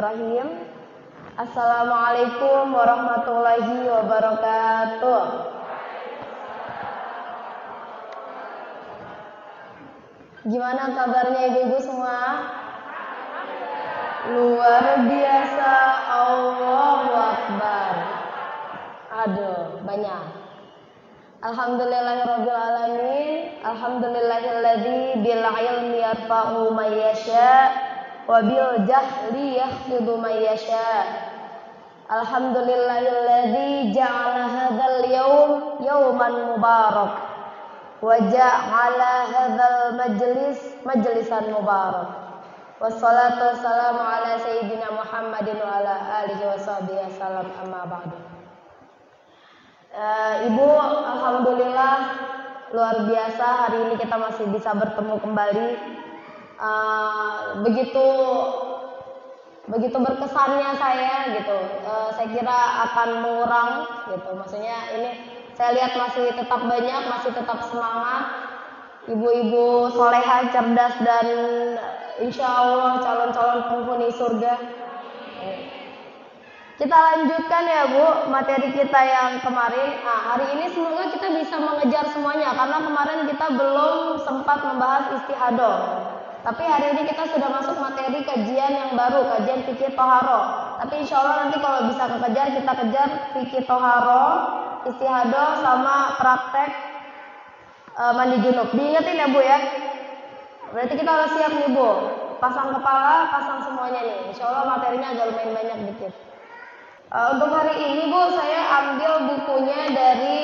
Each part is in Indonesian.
Bismillahirrahmanirrahim. Assalamualaikum warahmatullahi wabarakatuh. Gimana kabarnya ibu-ibu semua? Luar biasa, Allahu Akbar. Aduh, banyak. Alhamdulillahirabbil alamin. Alhamdulillahilladzi bil ilmi yarfa'u may yasha' wa bil jahli yakhfidu may yasha'. Alhamdulillahilladzi ja'ala hadzal yaum yauman mubarak wa ja'ala hadzal majlisan mubarak. Wassalatu wassalamu ala sayyidina Muhammadin wa ala alihi washabihi wasallam, amma ba'du. Ibu, alhamdulillah luar biasa hari ini kita masih bisa bertemu kembali. Begitu berkesannya saya gitu. Saya kira akan mengurang gitu. Maksudnya ini saya lihat masih tetap banyak, masih tetap semangat. Ibu-ibu soleha, cerdas dan insya Allah calon-calon penghuni surga. Kita lanjutkan ya Bu, materi kita yang kemarin. Nah, hari ini semoga kita bisa mengejar semuanya karena kemarin kita belum sempat membahas istihadah. Tapi hari ini kita sudah masuk materi kajian yang baru, kajian fikih toharo. Tapi insya Allah nanti kalau bisa kekejar, kita kejar fikih toharo, istihadah sama praktek mandi junub. Diingetin ya Bu ya. Berarti kita harus siap nih Bu. Pasang kepala, pasang semuanya nih. Insya Allah materinya agak lumayan banyak dikit. Untuk hari ini Bu, saya ambil bukunya dari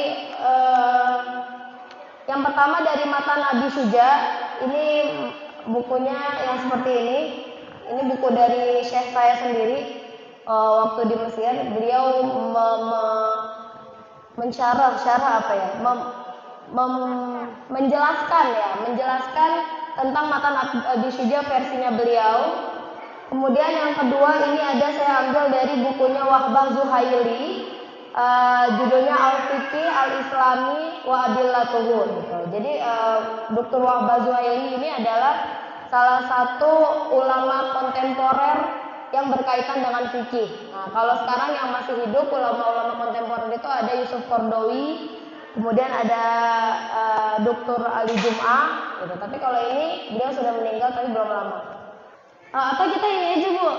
yang pertama dari Matan Abi Syuja. Ini bukunya yang seperti ini. Ini buku dari Syekh saya sendiri waktu di Mesir. Beliau menjelaskan tentang Matan Abi Syuja versinya beliau. Kemudian yang kedua ini ada saya ambil dari bukunya Wahbah Zuhaili, judulnya Al-Fiqih Al-Islami wa Adillatuhu. Gitu. Jadi Dr. Wahbah Zuhaili ini adalah salah satu ulama kontemporer yang berkaitan dengan fikih. Nah, kalau sekarang yang masih hidup ulama-ulama kontemporer itu ada Yusuf Qaradawi, kemudian ada Dr. Ali Jum'ah. Gitu. Tapi kalau ini beliau sudah meninggal tapi belum lama. Atau kita ini aja Bu,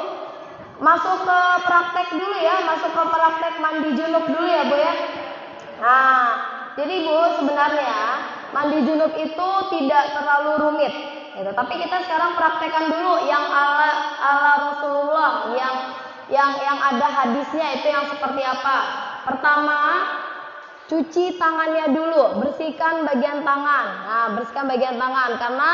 masuk ke praktek dulu ya, masuk ke praktek mandi junub dulu ya Bu ya. Nah, jadi Bu sebenarnya mandi junub itu tidak terlalu rumit, gitu. Tapi kita sekarang praktekkan dulu yang ala Rasulullah, yang ada hadisnya itu yang seperti apa. Pertama, cuci tangannya dulu, bersihkan bagian tangan. Nah, bersihkan bagian tangan karena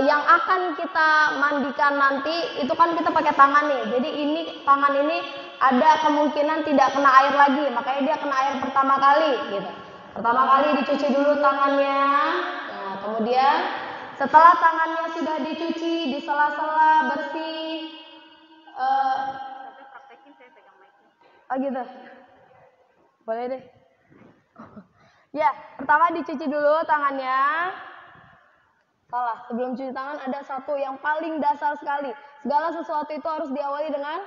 yang akan kita mandikan nanti itu kan kita pakai tangan nih. Jadi ini tangan ini ada kemungkinan tidak kena air lagi, makanya dia kena air pertama kali gitu. Pertama kali dicuci dulu tangannya. Nah, kemudian setelah tangannya sudah dicuci, di sela-sela bersih. Praktekin saya pegang mic-nya. Oh gitu. Boleh deh. Ya, pertama dicuci dulu tangannya. Salah, sebelum cuci tangan ada satu yang paling dasar sekali. Segala sesuatu itu harus diawali dengan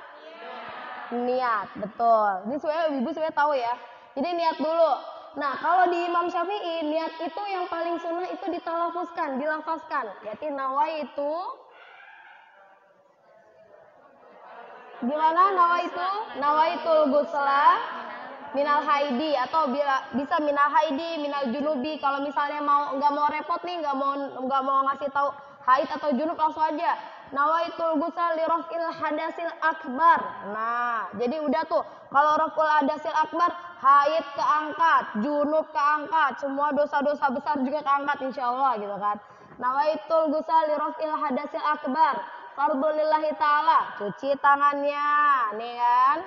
niat. Betul. Ini ibu sebenarnya tahu ya. Jadi niat dulu. Nah, kalau di Imam Syafi'i, niat itu yang paling sunnah itu ditalafuzkan, dilafazkan. Yaitu nawaitu. Gimana nawaitu? Nawaitul ghusla minal haidi, atau bisa minal haidi, minal junubi. Kalau misalnya nggak mau repot nih, nggak mau ngasih tahu haid atau junub, langsung aja nawaitul ghusl li raf'il hadasil akbar. Nah, jadi udah tuh, kalau raf'ul hadasil akbar, haid keangkat, junub keangkat, semua dosa-dosa besar juga keangkat insyaallah gitu kan. Nawaitul ghusl li raf'il hadasil akbar, fardhulillahi ta'ala, cuci tangannya nih kan.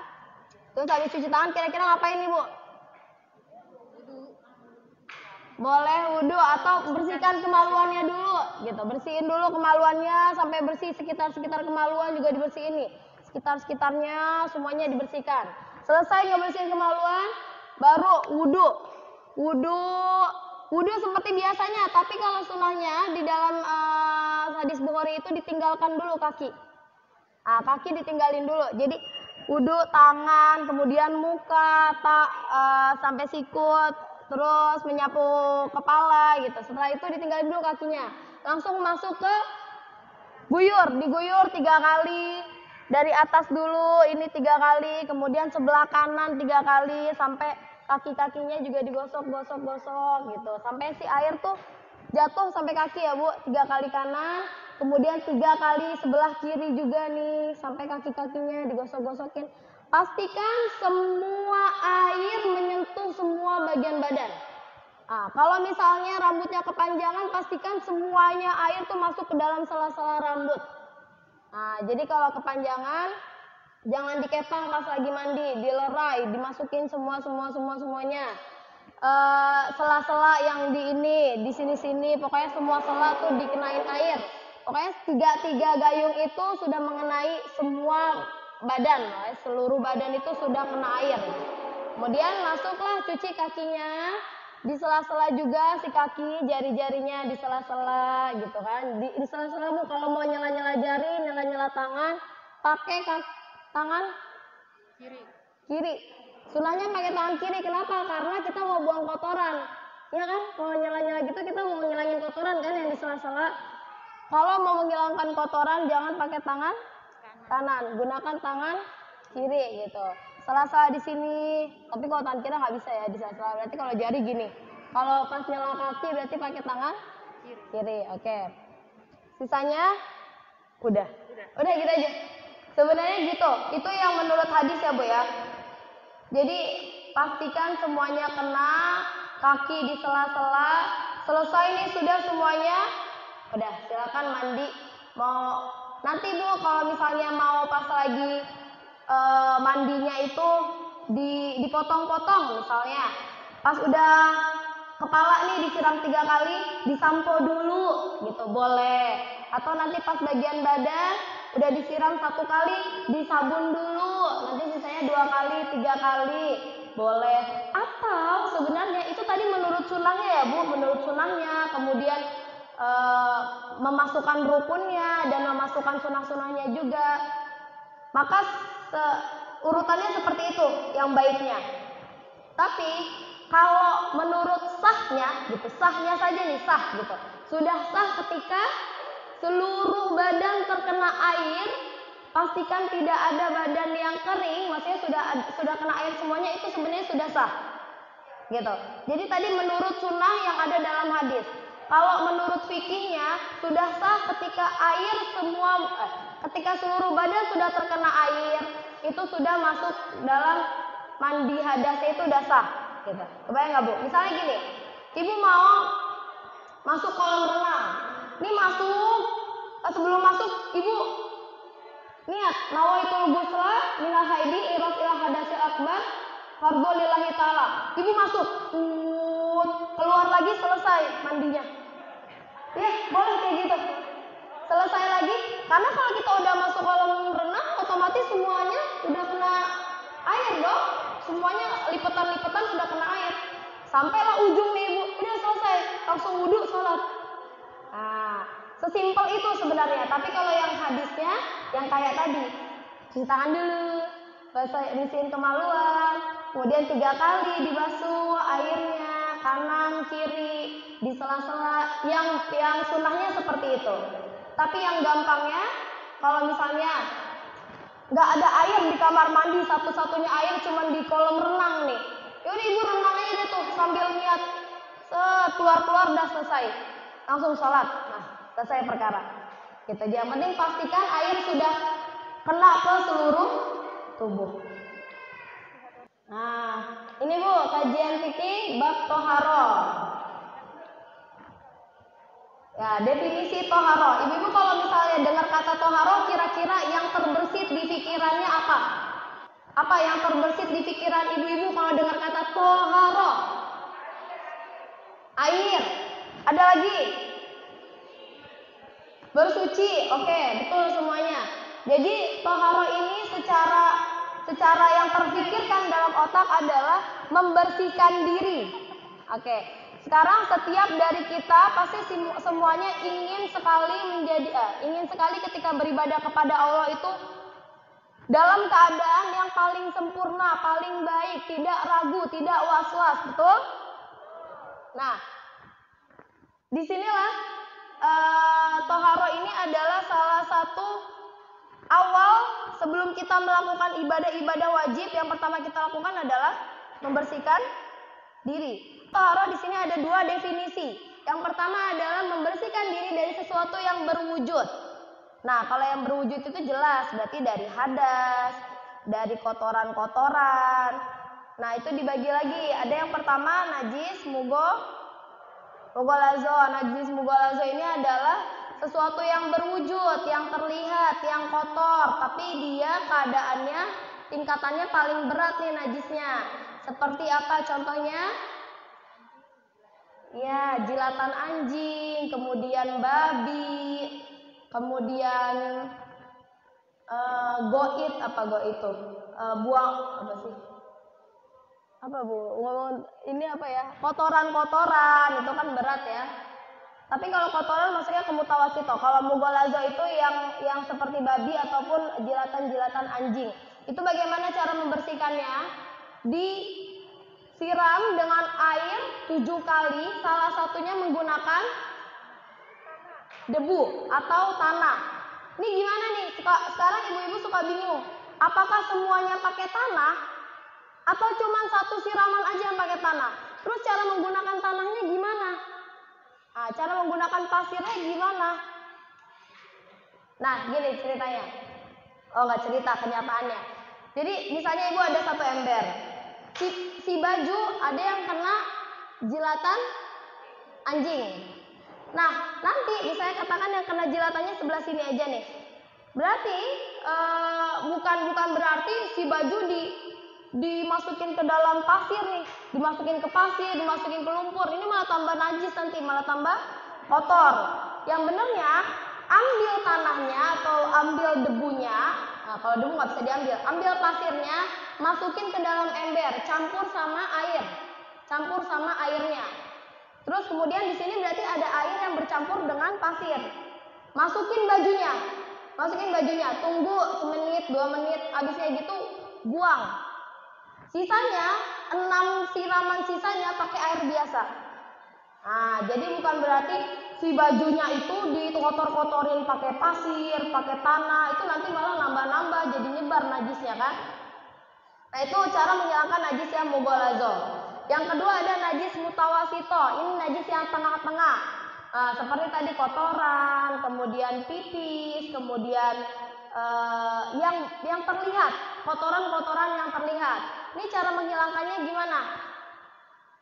Terus habis cuci tangan kira-kira ngapain nih Bu? Boleh wudu atau bersihkan kemaluannya dulu gitu. Bersihin dulu kemaluannya sampai bersih, sekitar kemaluan juga dibersihin nih. Sekitarnya semuanya dibersihkan. Selesai ngebersihin kemaluan, baru wudu. Wudu seperti biasanya, tapi kalau sunnahnya di dalam hadis Bukhari itu ditinggalkan dulu kaki. Nah, kaki ditinggalin dulu. Jadi wudhu tangan, kemudian muka, sampai sikut, terus menyapu kepala gitu. Setelah itu ditinggalin dulu kakinya. Langsung masuk ke guyur, diguyur 3 kali. Dari atas dulu ini 3 kali, kemudian sebelah kanan 3 kali sampai kaki-kakinya juga digosok-gosok-gosok gitu. Sampai si air tuh jatuh sampai kaki ya Bu, 3 kali kanan, kemudian 3 kali sebelah kiri juga nih, sampai kaki-kakinya digosok-gosokin. Pastikan semua air menyentuh semua bagian badan. Nah, kalau misalnya rambutnya kepanjangan, pastikan semuanya air tuh masuk ke dalam sela-sela rambut. Nah, jadi kalau kepanjangan, jangan dikepang pas lagi mandi, dilerai, dimasukin semuanya. Sela-sela yang di sini-sini, pokoknya semua sela tuh dikenain air. Pokoknya 3 gayung itu sudah mengenai semua badan, seluruh badan itu sudah kena air. Kemudian masuklah cuci kakinya, di sela-sela juga si kaki, jari-jarinya di sela-sela gitu kan. Di sela-sela Bu, kalau mau nyela-nyela jari, nyela-nyela tangan, pakai tangan kiri. Sunahnya pakai tangan kiri. Kenapa? Karena kita mau buang kotoran. Ya kan? Kalau nyela-nyela gitu kita mau ngilangin kotoran kan yang di sela-sela. Kalau mau menghilangkan kotoran jangan pakai tangan kanan, gunakan tangan kiri gitu. Sela-sela di sini. Tapi kalau tangan kiri nggak bisa ya di sela-sela. Berarti kalau jari gini. Kalau pas nyela kaki berarti pakai tangan kiri. Oke. Sisanya udah gitu aja. Sebenarnya gitu. Itu yang menurut hadis ya Bu ya. Jadi pastikan semuanya kena, kaki di sela-sela. Selesai nih sudah semuanya. Udah, silakan mandi. Mau nanti Bu kalau misalnya mau pas lagi mandinya itu dipotong-potong misalnya. Pas udah kepala nih disiram 3 kali, disampo dulu gitu boleh. Atau nanti pas bagian badan udah disiram 1 kali, disabun dulu. Nanti sisanya 2 kali, 3 kali boleh. Atau sebenarnya itu tadi menurut sunahnya ya Bu, menurut sunahnya. Kemudian memasukkan rukunnya dan memasukkan sunah-sunahnya juga. Maka urutannya seperti itu yang baiknya. Tapi kalau menurut sahnya gitu, sahnya saja nih sah gitu. Sudah sah ketika seluruh badan terkena air, pastikan tidak ada badan yang kering, maksudnya sudah kena air semuanya, itu sebenarnya sudah sah. Gitu. Jadi tadi menurut sunnah yang ada dalam hadis. Kalau menurut fikihnya sudah sah ketika ketika seluruh badan sudah terkena air, itu sudah masuk dalam mandi hadasnya, itu udah sah. Gitu. Kebayang nggak Bu? Misalnya gini, Ibu mau masuk kolam renang. Ini sebelum masuk Ibu niat nawaitul ghusla minal haidi ila hadasil akbar fardhu lillahi ta'ala. Ibu masuk, keluar lagi, selesai mandinya. Ya, boleh kayak gitu. Selesai lagi, karena kalau kita udah masuk kolam renang, otomatis semuanya udah kena air dong. Semuanya lipetan-lipetan udah kena air. Sampailah ujung nih Ibu, udah selesai, langsung wudhu, sholat. Nah, sesimpel itu sebenarnya. Tapi kalau yang hadisnya, yang kayak tadi, cuci tangan dulu, bersihin kemaluan, kemudian 3 kali dibasuh airnya, kanan, kiri, di sela-sela. Yang sunnahnya seperti itu. Tapi yang gampangnya, kalau misalnya nggak ada air di kamar mandi, satu-satunya air cuma di kolam renang nih. Yaudah Ibu renang aja deh tuh sambil niat. Keluar-keluar udah selesai. Langsung sholat. Nah, selesai perkara. Gitu aja. Yang penting pastikan air sudah kena ke seluruh tubuh. Nah, ini Bu, kajian fikih bab toharo. Ya, definisi toharo. Ibu-ibu kalau misalnya dengar kata toharo, kira-kira yang terbersit di pikirannya apa? Apa yang terbersit di pikiran ibu-ibu kalau dengar kata toharo? Air. Ada lagi? Bersuci. Oke, betul semuanya. Jadi toharo ini secara yang terpikirkan dalam otak adalah membersihkan diri. Oke. Sekarang setiap dari kita pasti semuanya ingin sekali ketika beribadah kepada Allah itu dalam keadaan yang paling sempurna, paling baik, tidak ragu, tidak was-was, betul? Nah, disinilah toharo ini adalah salah satu awal sebelum kita melakukan ibadah-ibadah wajib. Yang pertama kita lakukan adalah membersihkan diri. Toharo di sini ada dua definisi. Yang pertama adalah membersihkan diri dari sesuatu yang berwujud. Nah, kalau yang berwujud itu jelas, berarti dari hadas, dari kotoran-kotoran. Nah, itu dibagi lagi. Ada yang pertama najis mugolazo. Najis mugolazo ini adalah sesuatu yang berwujud, yang terlihat, yang kotor, tapi dia keadaannya, tingkatannya paling berat nih najisnya. Seperti apa contohnya? Ya, jilatan anjing, kemudian babi, kemudian goit, apa goit itu? Buang apa sih? Apa bu? Ini apa ya? Kotoran-kotoran itu kan berat ya. Tapi kalau kotoran maksudnya kemutawasito. Kalau mugolazo itu yang seperti babi ataupun jilatan-jilatan anjing. Itu bagaimana cara membersihkannya? Disiram dengan air 7 kali, salah satunya menggunakan debu atau tanah. Ini gimana nih? Sekarang ibu-ibu suka bingung. Apakah semuanya pakai tanah atau cuma satu siraman aja yang pakai tanah? Terus cara menggunakan tanahnya gimana? Nah, cara menggunakan pasirnya gimana? Nah, gini ceritanya. Oh, nggak cerita, kenyataannya. Jadi misalnya ibu ada satu ember. Si baju ada yang kena jilatan anjing. Nah, nanti misalnya katakan yang kena jilatannya sebelah sini aja nih. Berarti bukan berarti si baju dimasukin ke dalam pasir nih, dimasukin ke pasir, dimasukin ke lumpur. Ini malah tambah najis nanti, malah tambah kotor. Yang benernya ambil tanahnya atau ambil debunya. Nah, kalau debu nggak bisa diambil, ambil pasirnya, masukin ke dalam ember, campur sama airnya. Terus kemudian di sini berarti ada air yang bercampur dengan pasir. Masukin bajunya, tunggu semenit, 2 menit, habisnya gitu buang. Sisanya 6 siraman sisanya pakai air biasa. Nah, jadi bukan berarti si bajunya itu dikotor-kotorin pakai pasir, pakai tanah, itu nanti malah nambah-nambah jadi nyebar najisnya kan. Nah, itu cara menghilangkan najis yang mugolazo. Yang kedua ada najis mutawasito. Ini najis yang tengah-tengah. Nah, seperti tadi kotoran, kemudian pipis, kemudian yang terlihat, kotoran-kotoran yang terlihat. Ini cara menghilangkannya gimana?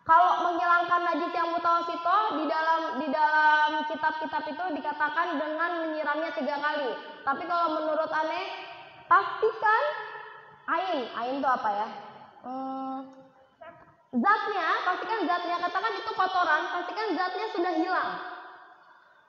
Kalau menghilangkan najis yang mutawasito di dalam kitab-kitab itu dikatakan dengan menyiramnya 3 kali. Tapi kalau menurut aneh, pastikan ain itu apa ya? Pastikan zatnya, katakan itu kotoran, pastikan zatnya sudah hilang.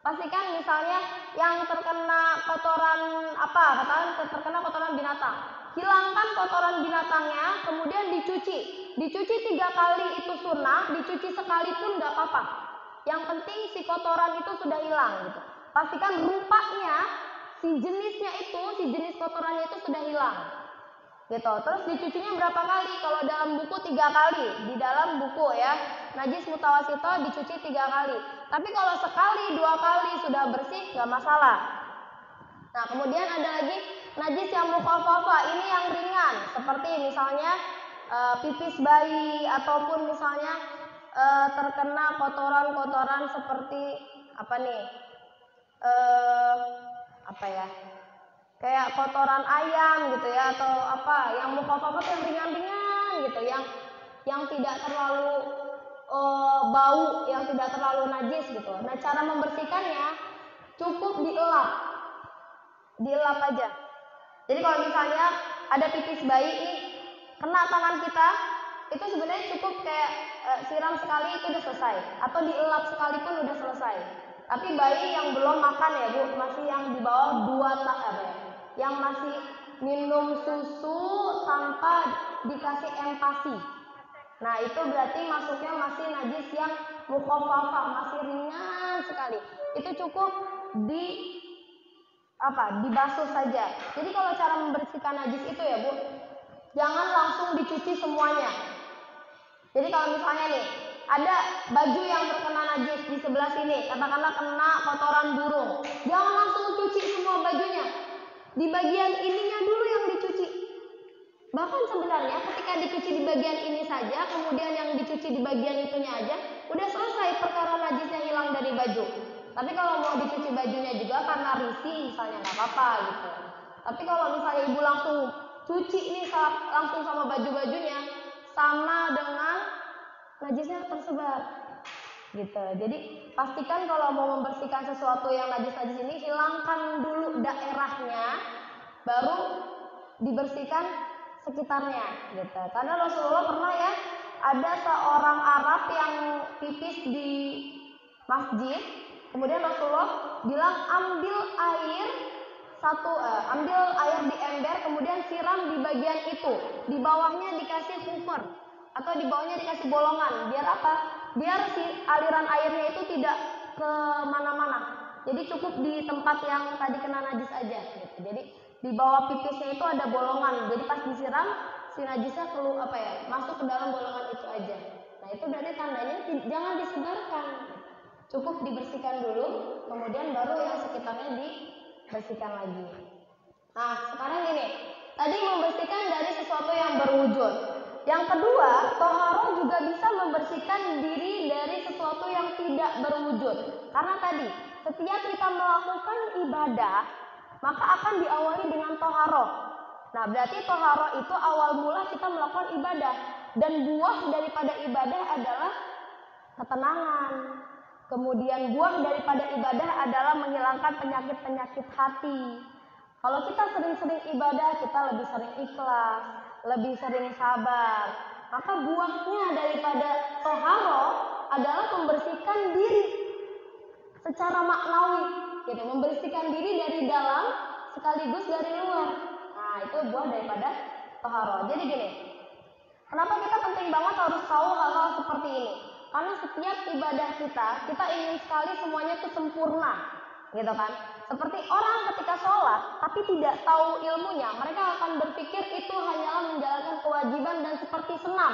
Pastikan misalnya yang terkena kotoran apa, katakan terkena kotoran binatang. Hilangkan kotoran binatangnya, kemudian dicuci. Dicuci 3 kali itu sunnah, dicuci sekali pun nggak apa-apa. Yang penting si kotoran itu sudah hilang gitu. Pastikan rupanya, si jenis kotorannya itu sudah hilang. Gitu. Terus dicucinya berapa kali? Kalau dalam buku 3 kali. Di dalam buku ya, najis mutawasito dicuci 3 kali. Tapi kalau sekali, 2 kali sudah bersih, nggak masalah. Nah, kemudian ada lagi najis yang mukhafafa, ini yang ringan. Seperti misalnya pipis bayi, ataupun misalnya terkena kotoran-kotoran seperti apa nih? Apa ya? Kayak kotoran ayam gitu ya, atau apa yang mukhafafa yang ringan-ringan gitu, yang tidak terlalu bau, yang tidak terlalu najis gitu. Nah, cara membersihkannya cukup dielap aja. Jadi kalau misalnya ada pipis bayi nih kena tangan kita, itu sebenarnya cukup kayak siram sekali itu udah selesai, atau dielap sekali pun udah selesai. Tapi bayi yang belum makan ya Bu, masih yang di bawah 2 tahun ya, yang masih minum susu tanpa dikasih empasi. Nah, itu berarti masuknya masih najis yang mukhafafa, masih ringan sekali. Itu cukup dibasuh saja. Jadi kalau cara membersihkan najis itu ya Bu, jangan langsung dicuci semuanya. Jadi kalau misalnya nih ada baju yang terkena najis di sebelah sini, katakanlah kena kotoran burung, jangan langsung cuci semua bajunya. Di bagian ininya dulu yang dicuci. Bahkan sebenarnya ketika dicuci di bagian ini saja, kemudian yang dicuci di bagian itunya aja, udah selesai perkara najisnya hilang dari baju. Tapi kalau mau dicuci bajunya juga karena risih misalnya nggak apa-apa gitu. Tapi kalau misalnya ibu langsung cuci nih langsung sama baju-bajunya, sama dengan najisnya tersebar gitu. Jadi pastikan kalau mau membersihkan sesuatu yang najis-najis ini, hilangkan dulu daerahnya, baru dibersihkan sekitarnya gitu. Karena Rasulullah pernah ya, ada seorang Arab yang pipis di masjid, kemudian Rasulullah bilang ambil air di ember, kemudian siram di bagian itu, di bawahnya dikasih cover atau di bawahnya dikasih bolongan, biar apa? Biar si aliran airnya itu tidak ke mana-mana. Jadi cukup di tempat yang tadi kena najis aja gitu. Jadi di bawah pipisnya itu ada bolongan. Jadi pas disiram si najisnya masuk ke dalam bolongan itu aja. Nah, itu berarti tandanya jangan disebarkan. Cukup dibersihkan dulu, kemudian baru yang sekitarnya dibersihkan lagi. Nah, sekarang gini. Tadi membersihkan dari sesuatu yang berwujud. Yang kedua, toharoh juga bisa membersihkan diri dari sesuatu yang tidak berwujud. Karena tadi, setiap kita melakukan ibadah, maka akan diawali dengan toharoh. Nah, berarti toharoh itu awal mula kita melakukan ibadah. Dan buah daripada ibadah adalah ketenangan. Kemudian buah daripada ibadah adalah menghilangkan penyakit-penyakit hati. Kalau kita sering-sering ibadah, kita lebih sering ikhlas, lebih sering sabar. Maka buahnya daripada toharoh adalah membersihkan diri secara maknawi, gitu. Membersihkan diri dari dalam sekaligus dari luar. Nah, itu buah daripada toharoh. Jadi gini, kenapa kita penting banget harus tahu hal-hal seperti ini? Karena setiap ibadah kita ingin sekali semuanya itu sempurna, gitu kan? Seperti orang ketika sholat tapi tidak tahu ilmunya, mereka akan berpikir itu hanyalah menjalankan kewajiban dan seperti senam.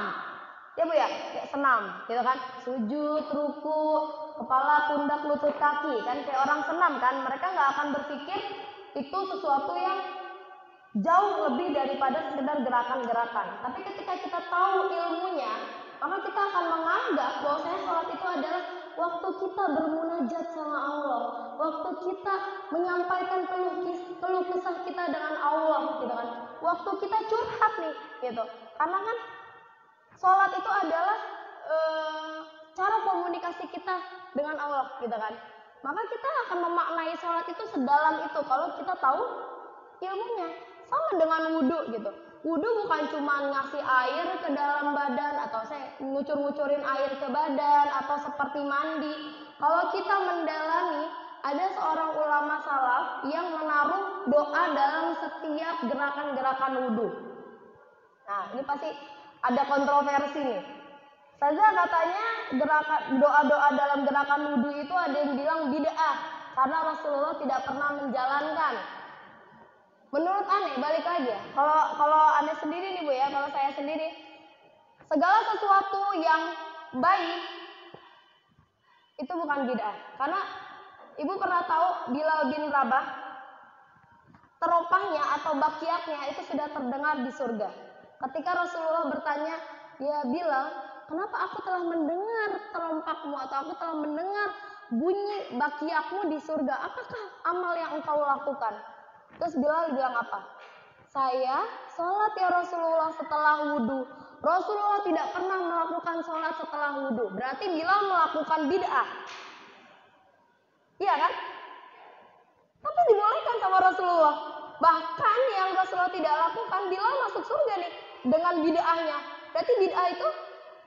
Ya Bu ya, kayak senam, gitu kan? Sujud, ruku, kepala, pundak, lutut, kaki, kan kayak orang senam kan? Mereka nggak akan berpikir itu sesuatu yang jauh lebih daripada sekedar gerakan-gerakan. Tapi ketika kita tahu ilmunya, maka kita akan menganggap bahwasanya sholat itu adalah waktu kita bermunajat sama Allah, waktu kita menyampaikan keluh kesah kita dengan Allah, gitu kan? Waktu kita curhat nih, gitu. Karena kan sholat itu adalah cara komunikasi kita dengan Allah, gitu kan? Maka kita akan memaknai sholat itu sedalam itu kalau kita tahu ilmunya. Sama dengan wudhu gitu. Wudhu bukan cuma ngasih air ke dalam badan atau saya ngucur-ngucurin air ke badan atau seperti mandi. Kalau kita mendalami, ada seorang ulama salaf yang menaruh doa dalam setiap gerakan-gerakan wudhu. Nah, ini pasti ada kontroversi nih. Saja katanya doa-doa dalam gerakan wudhu itu ada yang bilang bid'ah karena Rasulullah tidak pernah menjalankan. Menurut aneh, balik lagi ya. Kalau aneh sendiri nih Bu ya, kalau saya sendiri, segala sesuatu yang baik itu bukan bid'ah. Karena Ibu pernah tahu Bilal bin Rabah, teropahnya atau bakiatnya itu sudah terdengar di surga. Ketika Rasulullah bertanya, ya Bilal, kenapa aku telah mendengar terompakmu atau aku telah mendengar bunyi bakiatmu di surga? Apakah amal yang engkau lakukan? Terus Bilal bilang apa? Saya sholat ya Rasulullah setelah wudhu. Rasulullah tidak pernah melakukan sholat setelah wudhu. Berarti Bilal melakukan bid'ah. Iya kan? Tapi dibolehkan sama Rasulullah. Bahkan yang Rasulullah tidak lakukan, Bilal masuk surga nih dengan bid'ahnya. Berarti bid'ah itu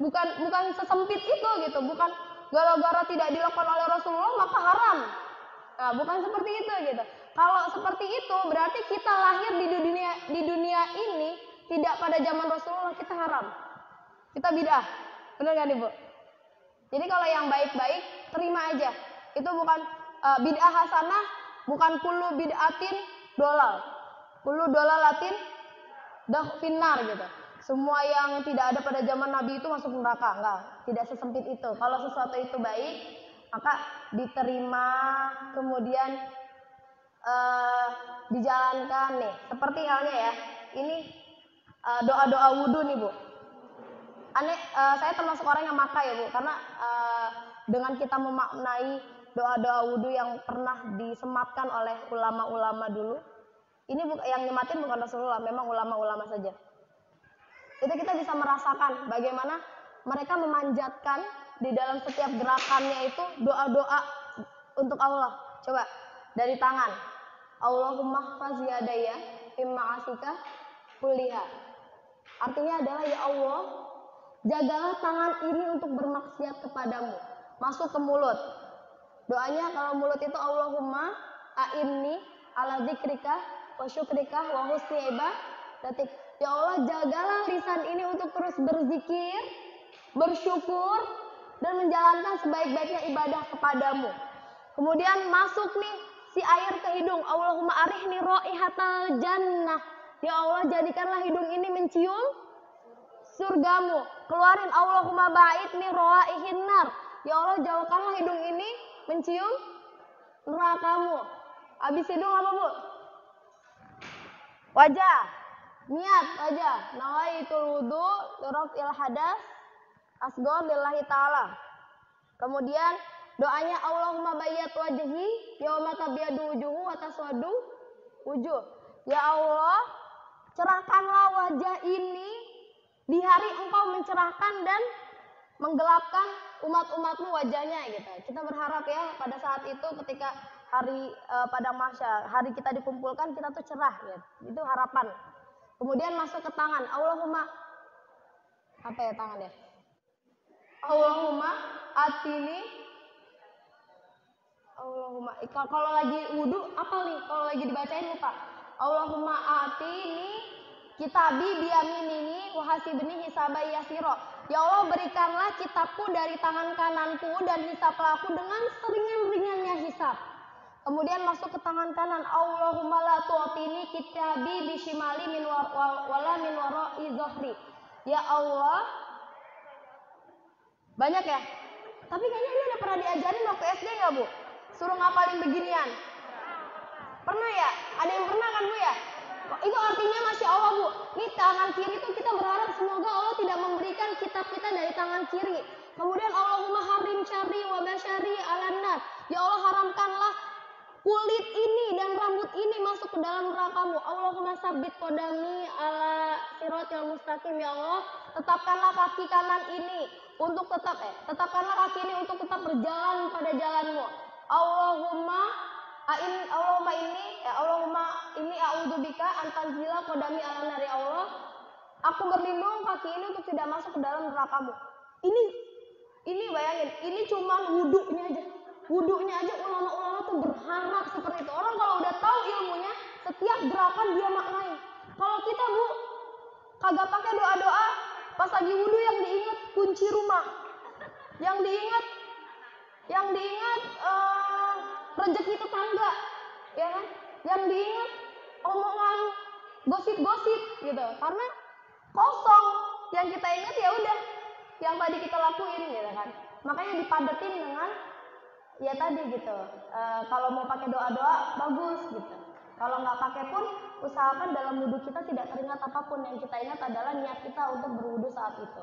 bukan sesempit itu gitu. Bukan gara-gara tidak dilakukan oleh Rasulullah maka haram. Nah, bukan seperti itu gitu. Kalau seperti itu berarti kita lahir di dunia ini tidak pada zaman Rasulullah, kita haram. Kita bid'ah. Benar kan Ibu? Jadi kalau yang baik-baik terima aja. Itu bukan bid'ah hasanah, bukan kullu bid'atin dolal. Kullu dolalatin finnar gitu. Semua yang tidak ada pada zaman Nabi itu masuk neraka, enggak, tidak sesempit itu. Kalau sesuatu itu baik, maka diterima, kemudian dijalankan nih. Seperti halnya ya, ini doa-doa wudhu nih Bu. Saya termasuk orang yang makai ya Bu, karena dengan kita memaknai doa-doa wudhu yang pernah disematkan oleh ulama-ulama dulu, ini yang nyematin bukan Rasulullah, memang ulama-ulama saja. Itu kita bisa merasakan bagaimana mereka memanjatkan di dalam setiap gerakannya itu doa-doa untuk Allah. Coba dari tangan, Allahumma hfaz yadaya mimma asika kulliha. Artinya adalah ya Allah, jagalah tangan ini untuk bermaksiat kepadamu. Masuk ke mulut. Doanya kalau mulut itu Allahumma a'inni ala dzikrika wa syukrika wa husni ibadatik. Ya Allah, jagalah lisan ini untuk terus berzikir, bersyukur, dan menjalankan sebaik-baiknya ibadah kepadamu. Kemudian masuk nih si air ke hidung. Allahumma arihni raihatal jannah. Ya Allah, jadikanlah hidung ini mencium surgamu. Keluarin Allahumma ba'idni raihin nar. Ya Allah, jauhkanlah hidung ini mencium nerakamu. Habis hidung apa Bu? Wajah. Niat wajah. Nawaitul wudu liraf'il hadas asghar lillahi ta'ala. Kemudian doanya Allahumma bayyat wajhi yauma tabyadu wujuhu wa taswadu wujuh. Ya Allah, cerahkanlah wajah ini di hari Engkau mencerahkan dan menggelapkan umat-umatmu wajahnya gitu. Kita berharap ya pada saat itu ketika hari pada mahsyar, hari kita dikumpulkan kita tuh cerah gitu. Itu harapan. Kemudian masuk ke tangan. Allahumma apa ya tangannya? Allahumma atini. Allahumma kalau lagi wudu apa nih? Kalau lagi dibacain lupa. Allahumma atini kitabi biyaminihi wa hasibni hisabai yasiro. Ya Allah, berikanlah kitabku dari tangan kananku dan hisablah aku dengan seringan-ringannya hisab. Kemudian masuk ke tangan kanan. Allahumma la tu'tini kitabi bishimali min wala min wara'i zohri. Ya Allah. Banyak ya? Tapi kayaknya ini udah pernah diajarin waktu SD nggak Bu? Suruh ngapalin beginian. Pernah ya? Ada yang pernah kan Bu ya? Itu artinya Masya Allah Bu. Ini tangan kiri itu kita berharap semoga Allah tidak memberikan kitab kita dari tangan kiri. Kemudian Allahumma harim syari wa basyari alannar. Ya Allah, haramkanlah kulit ini dan rambut ini masuk ke dalam nerakamu. Allahumma sabbit qadami ala siratal mustaqim. Ya Allah, tetapkanlah kaki kanan ini untuk tetapkanlah kaki ini untuk tetap berjalan pada jalanmu. Allahumma ini a'udzubika an tanzila qadami ala nar. Ya Allah, aku berlindung kaki ini untuk tidak masuk ke dalam nerakamu. Ini bayangin, ini cuma wudunya aja. Wudunya aja ulama-ulama tuh berharap seperti itu. Orang kalau udah tahu ilmunya, setiap gerakan dia maknai. Kalau kita Bu, kagak pakai doa-doa, pas lagi wudu yang diingat kunci rumah. Yang diingat rezeki tetangga, ya kan? Yang diingat omongan gosip-gosip gitu. Karena kosong. Yang kita ingat ya udah yang tadi kita lakuin gitu kan. Makanya dipadetin dengan ya tadi gitu, kalau mau pakai doa-doa bagus gitu. Kalau nggak pakai pun usahakan dalam wudhu kita tidak teringat apapun. Yang kita ingat adalah niat kita untuk berwudhu saat itu.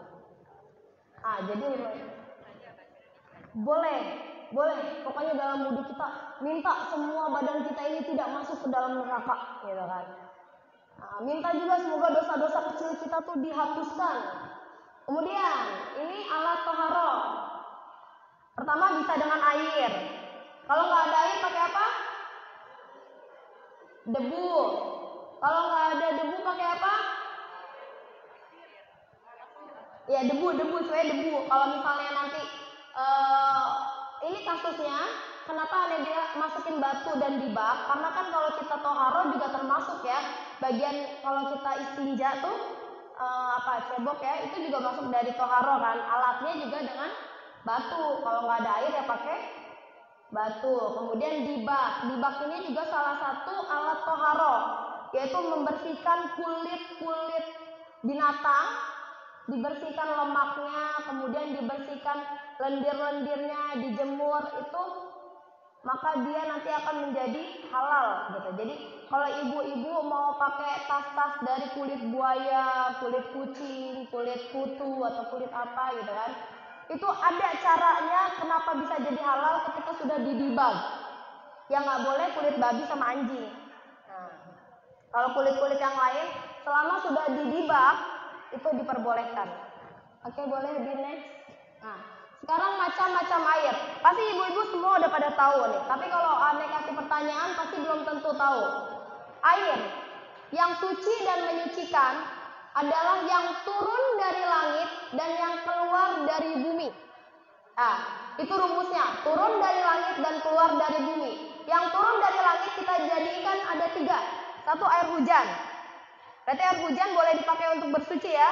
Jadi boleh. Pokoknya dalam wudhu kita minta semua badan kita ini tidak masuk ke dalam neraka, gitu kan. Minta juga semoga dosa-dosa kecil kita tuh dihapuskan. Kemudian ini alat toharoh. Pertama bisa dengan air. Kalau nggak ada air pakai apa? Debu. Kalau nggak ada debu pakai apa? Ya debu. Sebenarnya debu. Kalau misalnya nanti ini kasusnya, kenapa Anda bilang masukin batu dan dibak? Karena kan kalau kita toharoh juga termasuk ya. Bagian kalau kita istinja tuh cebok ya, itu juga masuk dari toharoh kan. Alatnya juga dengan batu. Kalau nggak ada air ya pakai Betul. Kemudian dibak. Dibak ini juga salah satu alat toharo, yaitu membersihkan kulit-kulit binatang, dibersihkan lemaknya, kemudian dibersihkan lendir-lendirnya, dijemur, itu maka dia nanti akan menjadi halal gitu. Jadi kalau ibu-ibu mau pakai tas-tas dari kulit buaya, kulit kucing, kulit kutu atau kulit apa gitu kan, itu ada caranya kenapa bisa jadi halal ketika sudah didibag. Ya nggak boleh kulit babi sama anjing. Nah, kalau kulit-kulit yang lain selama sudah didibag itu diperbolehkan. Oke, boleh di next. Nah, sekarang macam-macam air. Pasti ibu-ibu semua udah pada tahu nih. Tapi kalau aneh kasih pertanyaan pasti belum tentu tahu. Air yang suci dan menyucikan adalah yang turun dari langit dan yang keluar dari bumi. Nah, itu rumusnya. Turun dari langit dan keluar dari bumi. Yang turun dari langit kita jadikan ada 3. 1 air hujan. Berarti air hujan boleh dipakai untuk bersuci ya.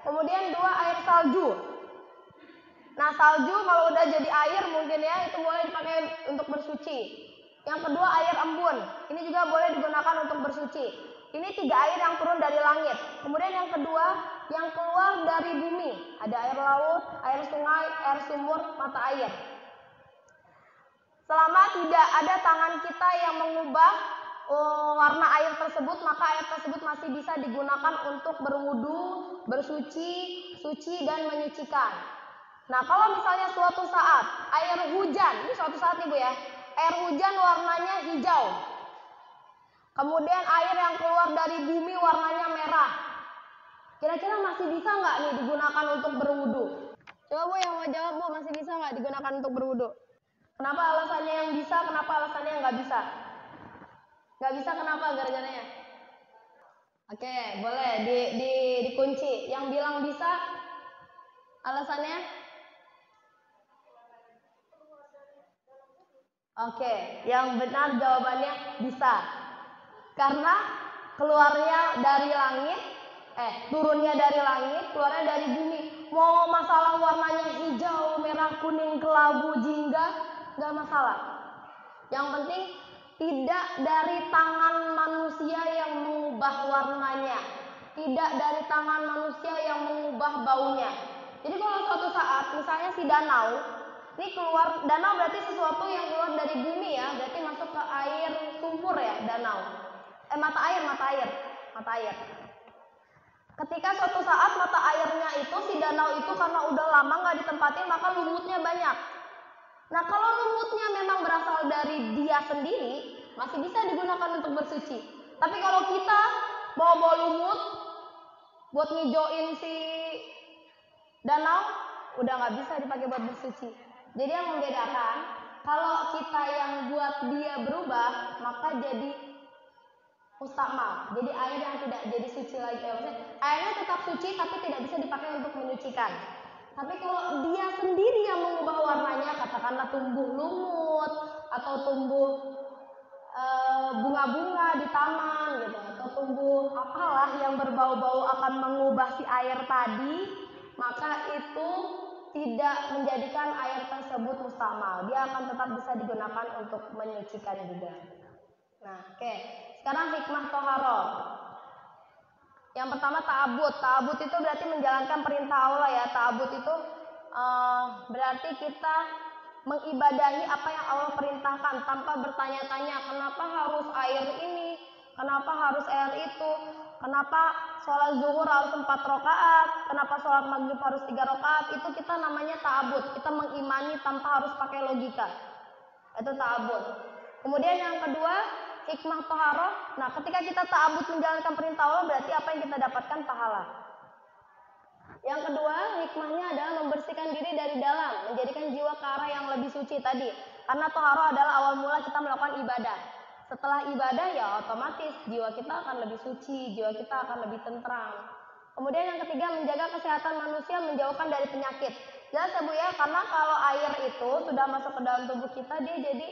Kemudian 2 air salju. Nah, salju kalau udah jadi air mungkin ya, itu boleh dipakai untuk bersuci. Yang kedua air embun. Ini juga boleh digunakan untuk bersuci. Ini 3 air yang turun dari langit. Kemudian yang kedua yang keluar dari bumi. Ada air laut, air sungai, air sumur, mata air. Selama tidak ada tangan kita yang mengubah warna air tersebut, maka air tersebut masih bisa digunakan untuk berwudu, bersuci, suci dan menyucikan. Nah, kalau misalnya suatu saat air hujan, ini suatu saat nih Bu ya, air hujan warnanya hijau. Kemudian air yang keluar dari bumi warnanya merah. Kira-kira masih bisa nggak nih digunakan untuk berwudu? Coba Bu yang mau jawab Bu, masih bisa nggak digunakan untuk berwudu? Kenapa alasannya yang bisa, kenapa alasannya yang nggak bisa? Nggak bisa kenapa gara-garanya? Oke, boleh dikunci. Yang bilang bisa, alasannya? Oke, yang benar jawabannya bisa. Karena keluarnya dari langit, turunnya dari langit, keluarnya dari bumi. Mau masalah warnanya hijau, merah, kuning, kelabu, jingga, nggak masalah. Yang penting tidak dari tangan manusia yang mengubah warnanya, tidak dari tangan manusia yang mengubah baunya. Jadi kalau suatu saat misalnya si danau, ini keluar, danau berarti sesuatu yang keluar dari bumi ya, berarti masuk ke air sumur ya, danau. Mata air. Ketika suatu saat mata airnya itu, si danau itu karena udah lama nggak ditempatin, maka lumutnya banyak. Nah, kalau lumutnya memang berasal dari dia sendiri, masih bisa digunakan untuk bersuci. Tapi kalau kita bawa lumut buat ngijoin si danau, udah nggak bisa dipakai buat bersuci. Jadi yang membedakan, kalau kita yang buat dia berubah, maka jadi mustakmal. Jadi air yang tidak jadi suci lagi. Airnya tetap suci tapi tidak bisa dipakai untuk menyucikan. Tapi kalau dia sendiri yang mengubah warnanya, katakanlah tumbuh lumut atau tumbuh bunga-bunga di taman gitu, atau tumbuh apalah yang berbau-bau akan mengubah si air tadi, maka itu tidak menjadikan air tersebut mustakmal. Dia akan tetap bisa digunakan untuk menyucikan juga. Nah, oke. Sekarang hikmah toharo. Yang pertama ta'abud. Ta'abud itu berarti menjalankan perintah Allah ya. Ta'abud itu berarti kita mengibadahi apa yang Allah perintahkan tanpa bertanya-tanya kenapa harus air ini, kenapa harus air itu, kenapa sholat zuhur harus 4 rakaat, kenapa sholat maghrib harus 3 rakaat. Itu kita namanya ta'abud. Kita mengimani tanpa harus pakai logika. Itu ta'abud. Kemudian yang kedua, hikmah toharoh. Nah, ketika kita ta'abud menjalankan perintah Allah, berarti apa yang kita dapatkan? Pahala. Yang kedua, hikmahnya adalah membersihkan diri dari dalam, menjadikan jiwa ke arah yang lebih suci tadi. Karena toharoh adalah awal mula kita melakukan ibadah. Setelah ibadah ya otomatis jiwa kita akan lebih suci, jiwa kita akan lebih tentram. Kemudian yang ketiga, menjaga kesehatan manusia, menjauhkan dari penyakit. Jelas ya Bu ya, karena kalau air itu sudah masuk ke dalam tubuh kita, dia jadi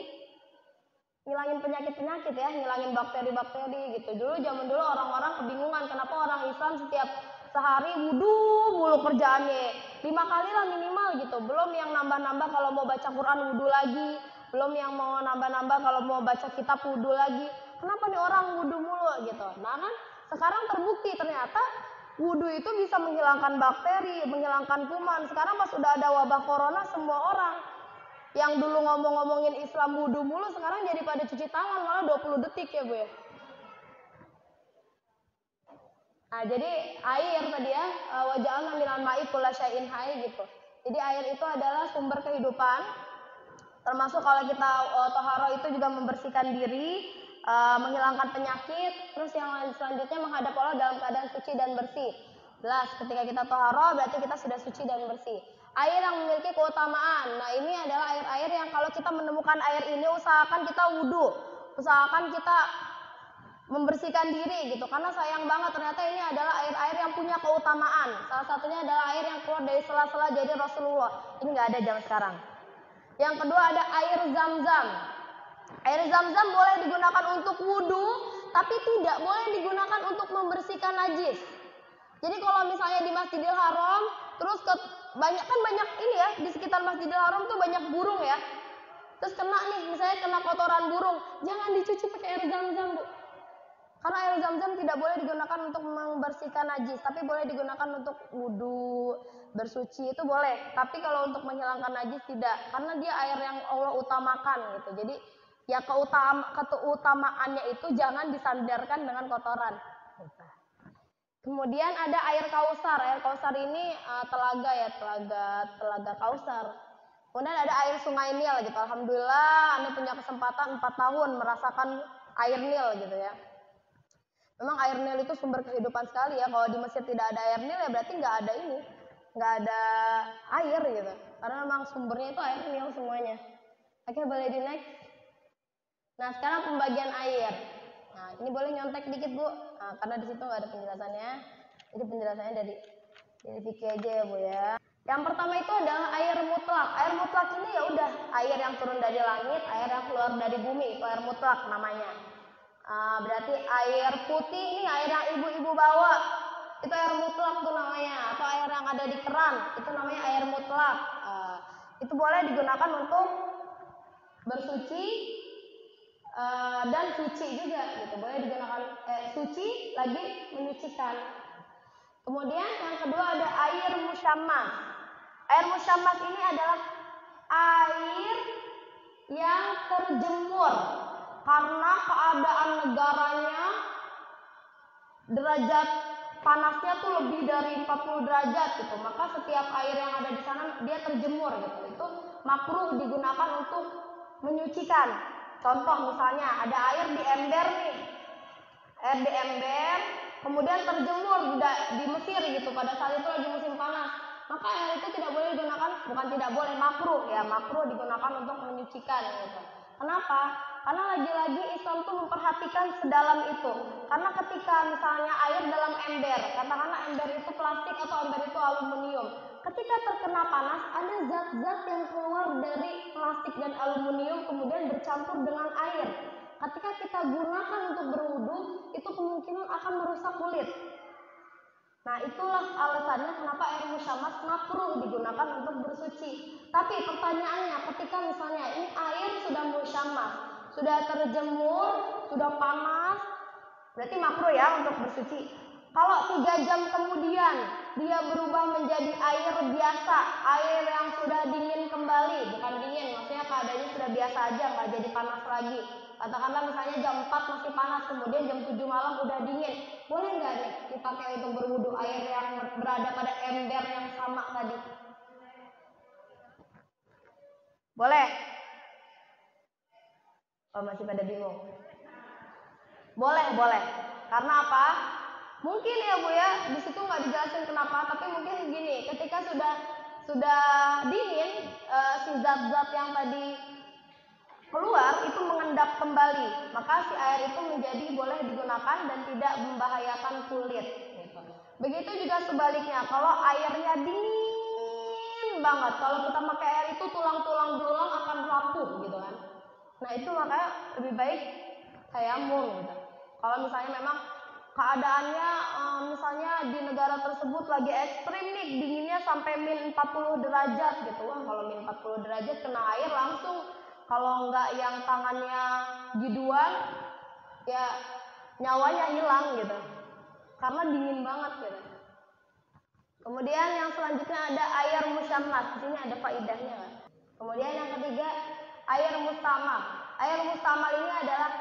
ngilangin penyakit-penyakit ya, ngilangin bakteri-bakteri gitu. Zaman dulu orang-orang kebingungan kenapa orang Islam setiap sehari wudu mulu kerjaannya 5 kali lah minimal gitu. Belum yang nambah-nambah kalau mau baca Quran wudu lagi, belum yang mau nambah-nambah kalau mau baca kitab wudhu lagi. Kenapa nih orang wudhu mulu gitu? Nah kan sekarang terbukti ternyata wudhu itu bisa menghilangkan bakteri, menghilangkan kuman. Sekarang pas sudah ada wabah corona, semua orang yang dulu ngomong-ngomongin Islam wudhu mulu sekarang jadi pada cuci tangan malah 20 detik ya Bu ya. Nah, jadi air tadi ya, waja'alna minal ma'i kulla syai'in hayy gitu. Jadi air itu adalah sumber kehidupan. Termasuk kalau kita toharo itu juga membersihkan diri, menghilangkan penyakit, terus yang selanjutnya menghadap Allah dalam keadaan suci dan bersih. Jelas ketika kita toharo berarti kita sudah suci dan bersih. Air yang memiliki keutamaan. Nah, ini adalah air-air yang kalau kita menemukan air ini usahakan kita wudhu. Usahakan kita membersihkan diri gitu, karena sayang banget ternyata ini adalah air-air yang punya keutamaan. Salah satunya adalah air yang keluar dari sela-sela jadi Rasulullah. Ini nggak ada zaman sekarang. Yang kedua ada air zam-zam. Air zam-zam boleh digunakan untuk wudhu, tapi tidak boleh digunakan untuk membersihkan najis. Jadi kalau misalnya di Masjidil Haram, terus banyak ini ya, di sekitar Masjidil Haram tuh banyak burung ya. Terus kena nih, misalnya kena kotoran burung, jangan dicuci pakai air zam-zam Bu. Karena air zam-zam tidak boleh digunakan untuk membersihkan najis, tapi boleh digunakan untuk wudhu, bersuci itu boleh. Tapi kalau untuk menghilangkan najis tidak, karena dia air yang Allah utamakan gitu. Jadi ya keutamaannya itu jangan disandarkan dengan kotoran. Kemudian ada air kausar. Air kausar ini telaga ya, telaga kausar. Kemudian ada air sungai Nil gitu. Alhamdulillah Anda punya kesempatan 4 tahun merasakan air Nil gitu ya. Memang air Nil itu sumber kehidupan sekali ya. Kalau di Mesir tidak ada air Nil ya berarti nggak ada air gitu. Karena memang sumbernya itu air Nil semuanya. Oke, boleh di next. Nah, sekarang pembagian air. Nah, ini boleh nyontek dikit Bu. Nah, karena di situ nggak ada penjelasannya. Jadi penjelasannya dari Vicky aja ya Bu ya. Yang pertama itu adalah air mutlak. Air mutlak ini ya udah air yang turun dari langit, air yang keluar dari bumi. Itu air mutlak namanya. Berarti air putih ini air yang ibu-ibu bawa, itu air mutlak tuh namanya. Atau air yang ada di keran, itu namanya air mutlak. Itu boleh digunakan untuk bersuci dan suci juga gitu. Boleh digunakan suci lagi menyucikan. Kemudian yang kedua ada air musyammas. Air musyammas ini adalah air yang terjemur karena keadaan negaranya derajat panasnya tuh lebih dari 40 derajat gitu. Maka setiap air yang ada di sana dia terjemur gitu. Itu makruh digunakan untuk menyucikan. Contoh misalnya ada air di ember nih. Air di ember kemudian terjemur di Mesir gitu pada saat itu lagi musim panas. Maka air itu tidak boleh digunakan, bukan tidak boleh, makruh ya, makruh digunakan untuk menyucikan gitu. Kenapa? Karena lagi-lagi Islam tuh memperhatikan sedalam itu. Karena ketika misalnya air dalam ember, katakanlah ember itu plastik atau ember itu aluminium. Ketika terkena panas, ada zat-zat yang keluar dari plastik dan aluminium kemudian bercampur dengan air. Ketika kita gunakan untuk berwudu, itu kemungkinan akan merusak kulit. Nah, itulah alasannya kenapa air musyammas makruh digunakan untuk bersuci. Tapi pertanyaannya, ketika misalnya ini air sudah musyammas, sudah terjemur, sudah panas, berarti makruh ya untuk bersuci. Kalau 3 jam kemudian dia berubah menjadi air biasa, air yang sudah dingin kembali, bukan dingin, maksudnya keadaannya sudah biasa aja, nggak jadi panas lagi. Katakanlah misalnya jam 4 masih panas, kemudian jam 7 malam udah dingin, boleh nggak nih dipakai untuk berwudu air yang berada pada ember yang sama tadi? Boleh? Oh, masih pada bingung? Boleh. Karena apa? Mungkin ya Bu ya, di situ nggak dijelasin kenapa, tapi mungkin gini, ketika sudah dingin, si zat-zat yang tadi keluar itu mengendap kembali, maka si air itu menjadi boleh digunakan dan tidak membahayakan kulit. Gitu. Begitu juga sebaliknya, kalau airnya dingin banget, kalau kita pakai air itu tulang-tulang belulang akan rapuh gitu kan. Nah itu makanya lebih baik tayamum gitu. Kalau misalnya memang keadaannya misalnya di negara tersebut lagi ekstrim nih, dinginnya sampai min 40 derajat gitu. Wah, kalau min 40 derajat kena air langsung Kalau enggak yang tangannya giduan, ya nyawanya hilang gitu. Karena dingin banget gitu. Kemudian yang selanjutnya ada air musyammas. Di sini ada faidahnya. Kemudian yang ketiga, air mustamal. Air mustamal ini adalah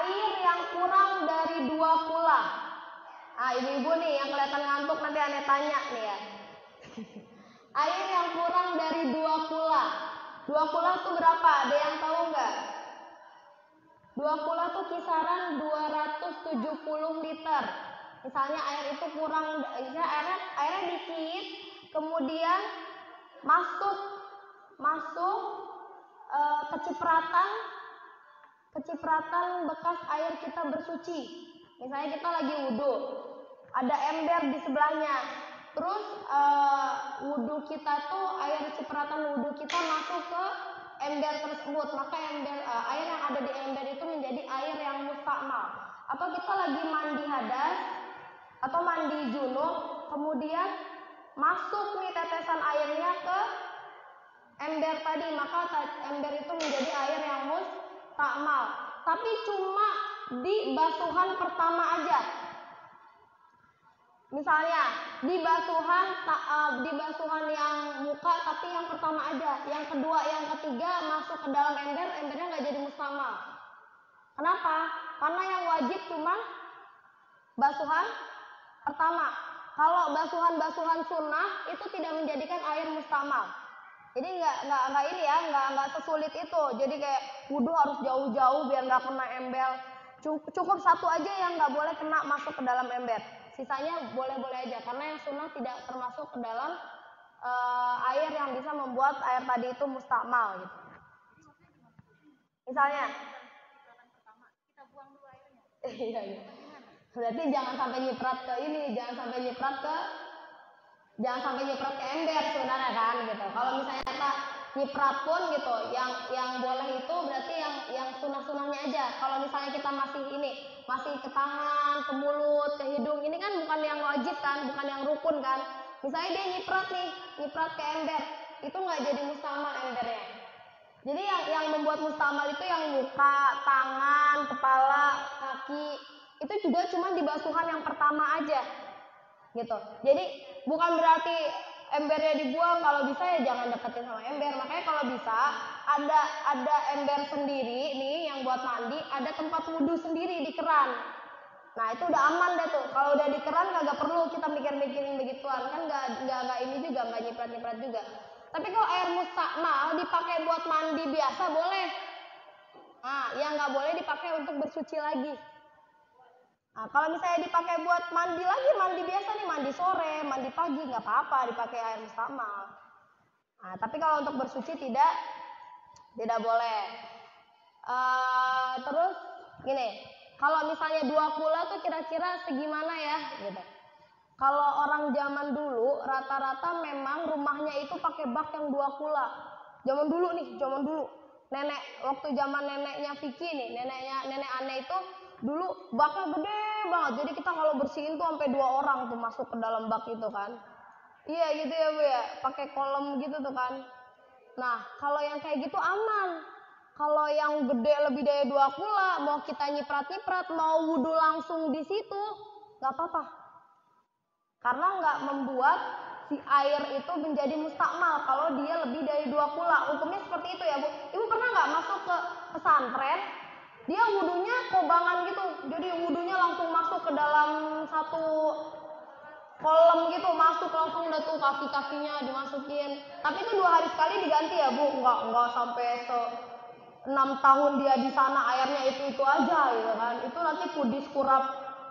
air yang kurang dari 2 kula. Ah, ibu-ibu nih yang kelihatan ngantuk nanti aneh tanya nih ya. Air yang kurang dari 2 kula. 2 kula itu berapa? Ada yang tahu nggak? 2 kula tuh kisaran 270 liter. Misalnya air itu kurang, airnya dikit, kemudian masuk kecipratan bekas air kita bersuci. Misalnya kita lagi wudhu, ada ember di sebelahnya, terus wudhu kita tuh air cipratan wudhu kita masuk ke ember tersebut, maka air yang ada di ember itu menjadi air yang mustakmal. Atau kita lagi mandi hadas atau mandi junub, kemudian masuk nih tetesan airnya ke ember tadi, maka ember itu menjadi air yang mustakmal. Tapi cuma di basuhan pertama aja. Misalnya di basuhan yang muka tapi yang pertama aja, yang kedua, yang ketiga masuk ke dalam ember, embernya nggak jadi mustakmal. Kenapa? Karena yang wajib cuma basuhan pertama. Kalau basuhan sunnah itu tidak menjadikan air mustakmal. Jadi nggak sesulit itu. Jadi kayak wudhu harus jauh-jauh biar nggak kena ember. Cukup satu aja yang nggak boleh kena masuk ke dalam ember. Sisanya boleh-boleh aja, karena yang sunnah tidak termasuk ke dalam air yang bisa membuat air tadi itu mustakmal gitu. Misalnya, iya. Berarti jangan sampai nyiprat ke ember sebenarnya kan gitu. Kalau misalnya kita nyiprat pun gitu, yang boleh itu berarti yang sunah-sunahnya aja. Kalau misalnya kita masih ke tangan, ke mulut, ke hidung, ini kan bukan yang wajib kan, bukan yang rukun kan. Misalnya dia nyiprat ke ember, itu nggak jadi mustakmal embernya. Jadi yang membuat mustakmal itu yang muka, tangan, kepala, kaki, itu juga cuma di basuhan yang pertama aja gitu. Jadi bukan berarti embernya dibuang, kalau bisa ya jangan deketin sama ember. Makanya kalau bisa ada ember sendiri nih yang buat mandi, ada tempat wudhu sendiri di keran. Nah itu udah aman deh tuh. Kalau udah di keran kagak perlu kita mikir-mikirin begituan, kan nggak ini juga, nggak nyiprat-nyiprat juga. Tapi kalau air mustakmal dipakai buat mandi biasa boleh. Nah, yang nggak boleh dipakai untuk bersuci lagi. Nah, kalau misalnya dipakai buat mandi lagi, mandi biasa nih, mandi sore, mandi pagi, nggak apa-apa dipakai air mustakmal. Nah, tapi kalau untuk bersuci tidak boleh. Terus gini, kalau misalnya 2 kula tuh kira-kira segimana ya gitu. Kalau orang zaman dulu rata-rata memang rumahnya itu pakai bak yang 2 kula. Zaman dulu. Waktu zaman neneknya Vicky nih, nenek Ane itu dulu baknya gede banget. Jadi kita kalau bersihin tuh sampai 2 orang tuh masuk ke dalam bak itu kan. Iya gitu ya Bu ya, pakai kolam gitu tuh kan. Nah, kalau yang kayak gitu aman. Kalau yang gede lebih dari 2 kula, mau kita nyiprat-nyiprat, mau wudhu langsung di situ, nggak apa-apa. Karena nggak membuat si air itu menjadi mustakmal kalau dia lebih dari 2 kula. Hukumnya seperti itu ya Bu. Ibu pernah nggak masuk ke pesantren, dia wudhunya kobangan gitu, jadi wudhunya langsung masuk ke dalam satu kolam gitu, masuk langsung udah tuh kaki-kakinya dimasukin. Tapi itu 2 hari sekali diganti ya Bu, nggak sampai 6 tahun dia di sana airnya itu aja gitu kan. Itu nanti kudis, kurap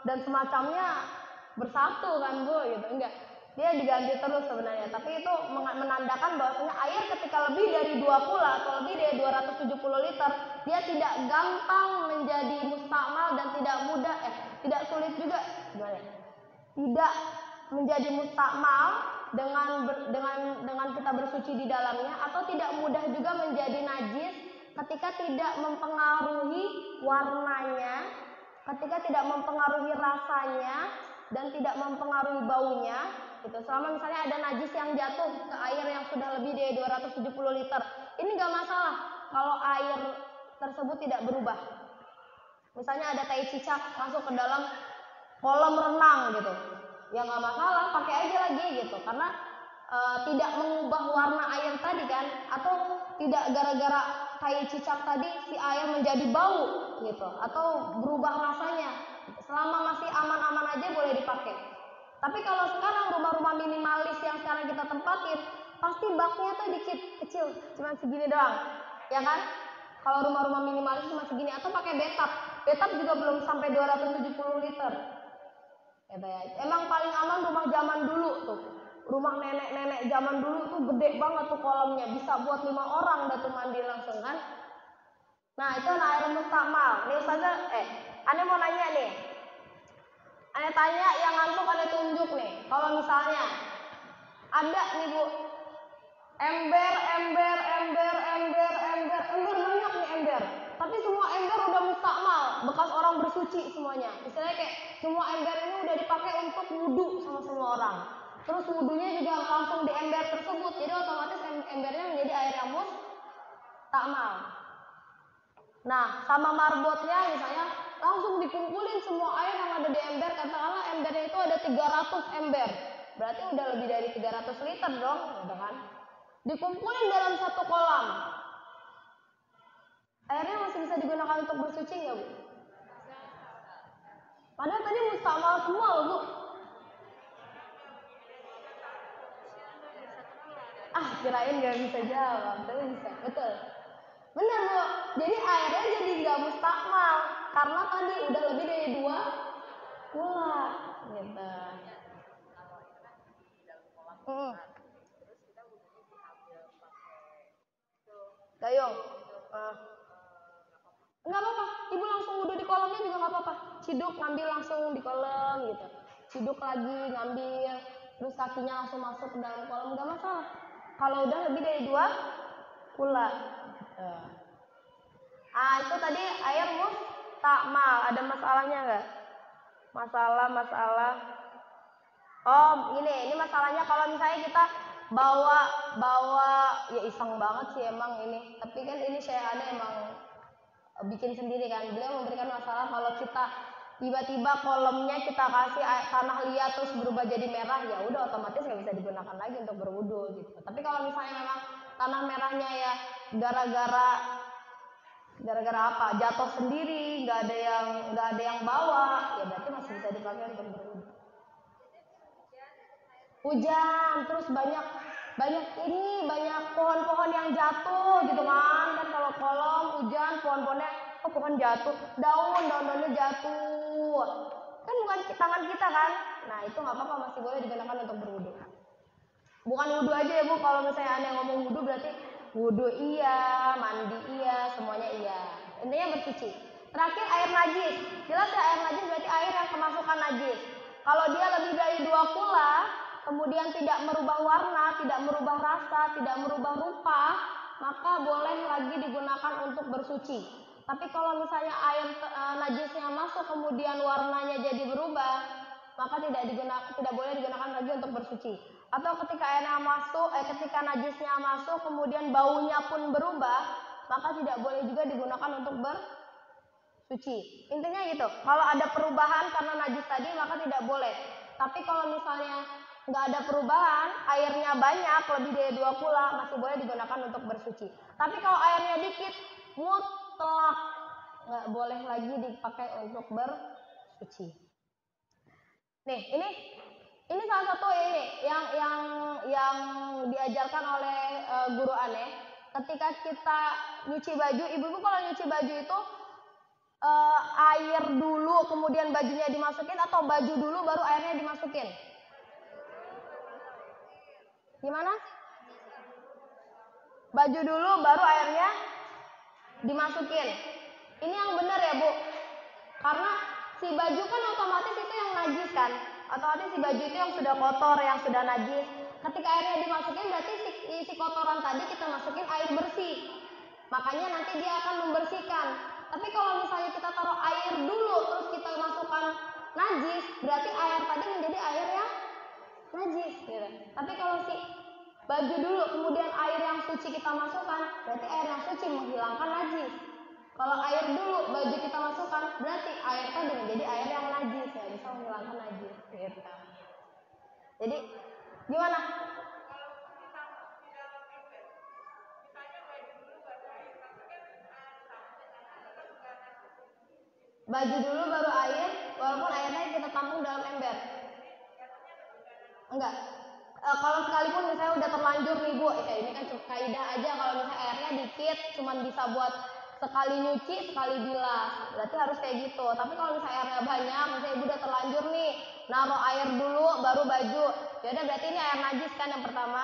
dan semacamnya bersatu kan Bu gitu. Enggak, dia diganti terus sebenarnya. Tapi itu menandakan bahwasanya air ketika lebih dari 2 kula atau lebih dari 270 liter, dia tidak gampang menjadi mustakmal dan tidak sulit juga sebenarnya. Tidak menjadi mustakmal dengan kita bersuci di dalamnya, atau tidak mudah juga menjadi najis ketika tidak mempengaruhi warnanya, ketika tidak mempengaruhi rasanya dan tidak mempengaruhi baunya, gitu. Selama misalnya ada najis yang jatuh ke air yang sudah lebih dari 270 liter, ini nggak masalah kalau air tersebut tidak berubah. Misalnya ada tai cicak masuk ke dalam kolam renang gitu, ya nggak masalah, pakai aja lagi gitu, karena tidak mengubah warna air tadi kan, atau tidak gara-gara tai cicak tadi si air menjadi bau gitu, atau berubah rasanya. Selama masih aman-aman aja boleh dipakai. Tapi kalau sekarang rumah-rumah minimalis yang sekarang kita tempatin, pasti baknya tuh dikit, kecil, cuma segini doang, ya kan? Kalau rumah-rumah minimalis cuma segini, atau pakai bathtub. Bathtub juga belum sampai 270 liter. Gitu ya. Emang paling aman rumah zaman dulu tuh. Rumah nenek-nenek zaman dulu tuh gede banget tuh kolamnya, bisa buat 5 orang dah tuh mandi langsung kan. Nah, itu air mustakmal. Nih Ustazah, Ane mau nanya nih. Ane tanya yang ngantuk Ane tunjuk nih. Kalau misalnya ada nih Bu, ember banyak nih ember. Tapi semua ember udah mustakmal, bekas orang bersuci semuanya. Misalnya kayak semua ember ini udah dipakai untuk wudhu sama semua orang. Terus wudhunya juga langsung di ember tersebut. Jadi otomatis embernya menjadi air yang mustakmal. Nah, sama marbotnya misalnya langsung dikumpulin semua air yang ada di ember. Katakanlah embernya itu ada 300 ember. Berarti udah lebih dari 300 liter dong, gitu kan? Dikumpulin dalam satu kolam. Airnya masih bisa digunakan untuk bersuci nggak Bu? Padahal tadi mustakmal semua loh Bu. Kirain nggak bisa jawab, tapi bisa, betul. Benar Bu. Jadi airnya jadi nggak mustakmal karena tadi udah lebih dari 2 pula, gitu. Gayung. Nggak apa-apa, ibu langsung wudhu di kolamnya juga nggak apa-apa. Ciduk ngambil langsung di kolam gitu. Ciduk lagi ngambil, terus kakinya langsung masuk ke dalam kolam, nggak masalah. Kalau udah lebih dari 2 pula. Itu tadi air mustakmal. Ada masalahnya nggak? Masalah. Oh, ini masalahnya kalau misalnya kita bawa ya iseng banget sih emang ini. Tapi kan ini saya ada emang bikin sendiri kan. Beliau memberikan masalah kalau kita tiba-tiba kolamnya kita kasih tanah liat terus berubah jadi merah, ya udah otomatis nggak bisa digunakan lagi untuk berwudu gitu. Tapi kalau misalnya memang tanah merahnya ya gara-gara apa? Jatuh sendiri, nggak ada yang bawa, ya berarti masih bisa dipakai untuk berwudu. Hujan, terus banyak pohon-pohon yang jatuh gitu kan kalau kolam hujan pohon-pohonnya pohon jatuh, daunnya jatuh kan bukan tangan kita kan. Nah itu nggak apa-apa, masih boleh digunakan untuk berwudu. Bukan wudu aja ya Bu, kalau misalnya Anda ngomong wudu berarti wudu iya, mandi iya, semuanya iya, intinya bersuci. Terakhir air najis, jelas ya, air najis berarti air yang kemasukan najis. Kalau dia lebih dari 2 kula, kemudian tidak merubah warna, tidak merubah rasa, tidak merubah rupa, maka boleh lagi digunakan untuk bersuci. Tapi kalau misalnya air najisnya masuk kemudian warnanya jadi berubah, maka tidak boleh digunakan lagi untuk bersuci. Atau ketika airnya masuk, ketika najisnya masuk kemudian baunya pun berubah, maka tidak boleh juga digunakan untuk bersuci. Intinya gitu. Kalau ada perubahan karena najis tadi maka tidak boleh. Tapi kalau misalnya nggak ada perubahan, airnya banyak lebih dari 2 kula, masih boleh digunakan untuk bersuci. Tapi kalau airnya dikit, mutlak nggak boleh lagi dipakai untuk bersuci. Nih, ini salah satu ini yang diajarkan oleh guru Ane. Ketika kita nyuci baju, ibu-ibu kalau nyuci baju itu air dulu kemudian bajunya dimasukin atau baju dulu baru airnya dimasukin? Gimana? Baju dulu baru airnya dimasukin. Ini yang benar ya Bu. Karena si baju kan otomatis itu yang najis kan. Otomatis si baju itu yang sudah kotor, yang sudah najis. Ketika airnya dimasukin berarti si kotoran tadi kita masukin air bersih. Makanya nanti dia akan membersihkan. Tapi kalau misalnya kita taruh air dulu terus kita masukkan najis, berarti air tadi menjadi air yang najis gitu. Tapi kalau si baju dulu kemudian air yang suci kita masukkan, berarti air yang suci menghilangkan najis. Kalau air dulu baju kita masukkan, berarti air tadi menjadi air yang najis, ya bisa menghilangkan najis gitu. Jadi gimana? Baju dulu baru air, walaupun airnya kita tampung dalam ember. Enggak. Kalau sekalipun misalnya udah terlanjur nih Bu, ini kan kaidah aja, kalau misalnya airnya dikit, cuman bisa buat sekali nyuci, sekali bilas. Berarti harus kayak gitu. Tapi kalau misalnya airnya banyak, misalnya Ibu udah terlanjur nih, naruh air dulu baru baju. Ya udah berarti ini air najis kan yang pertama.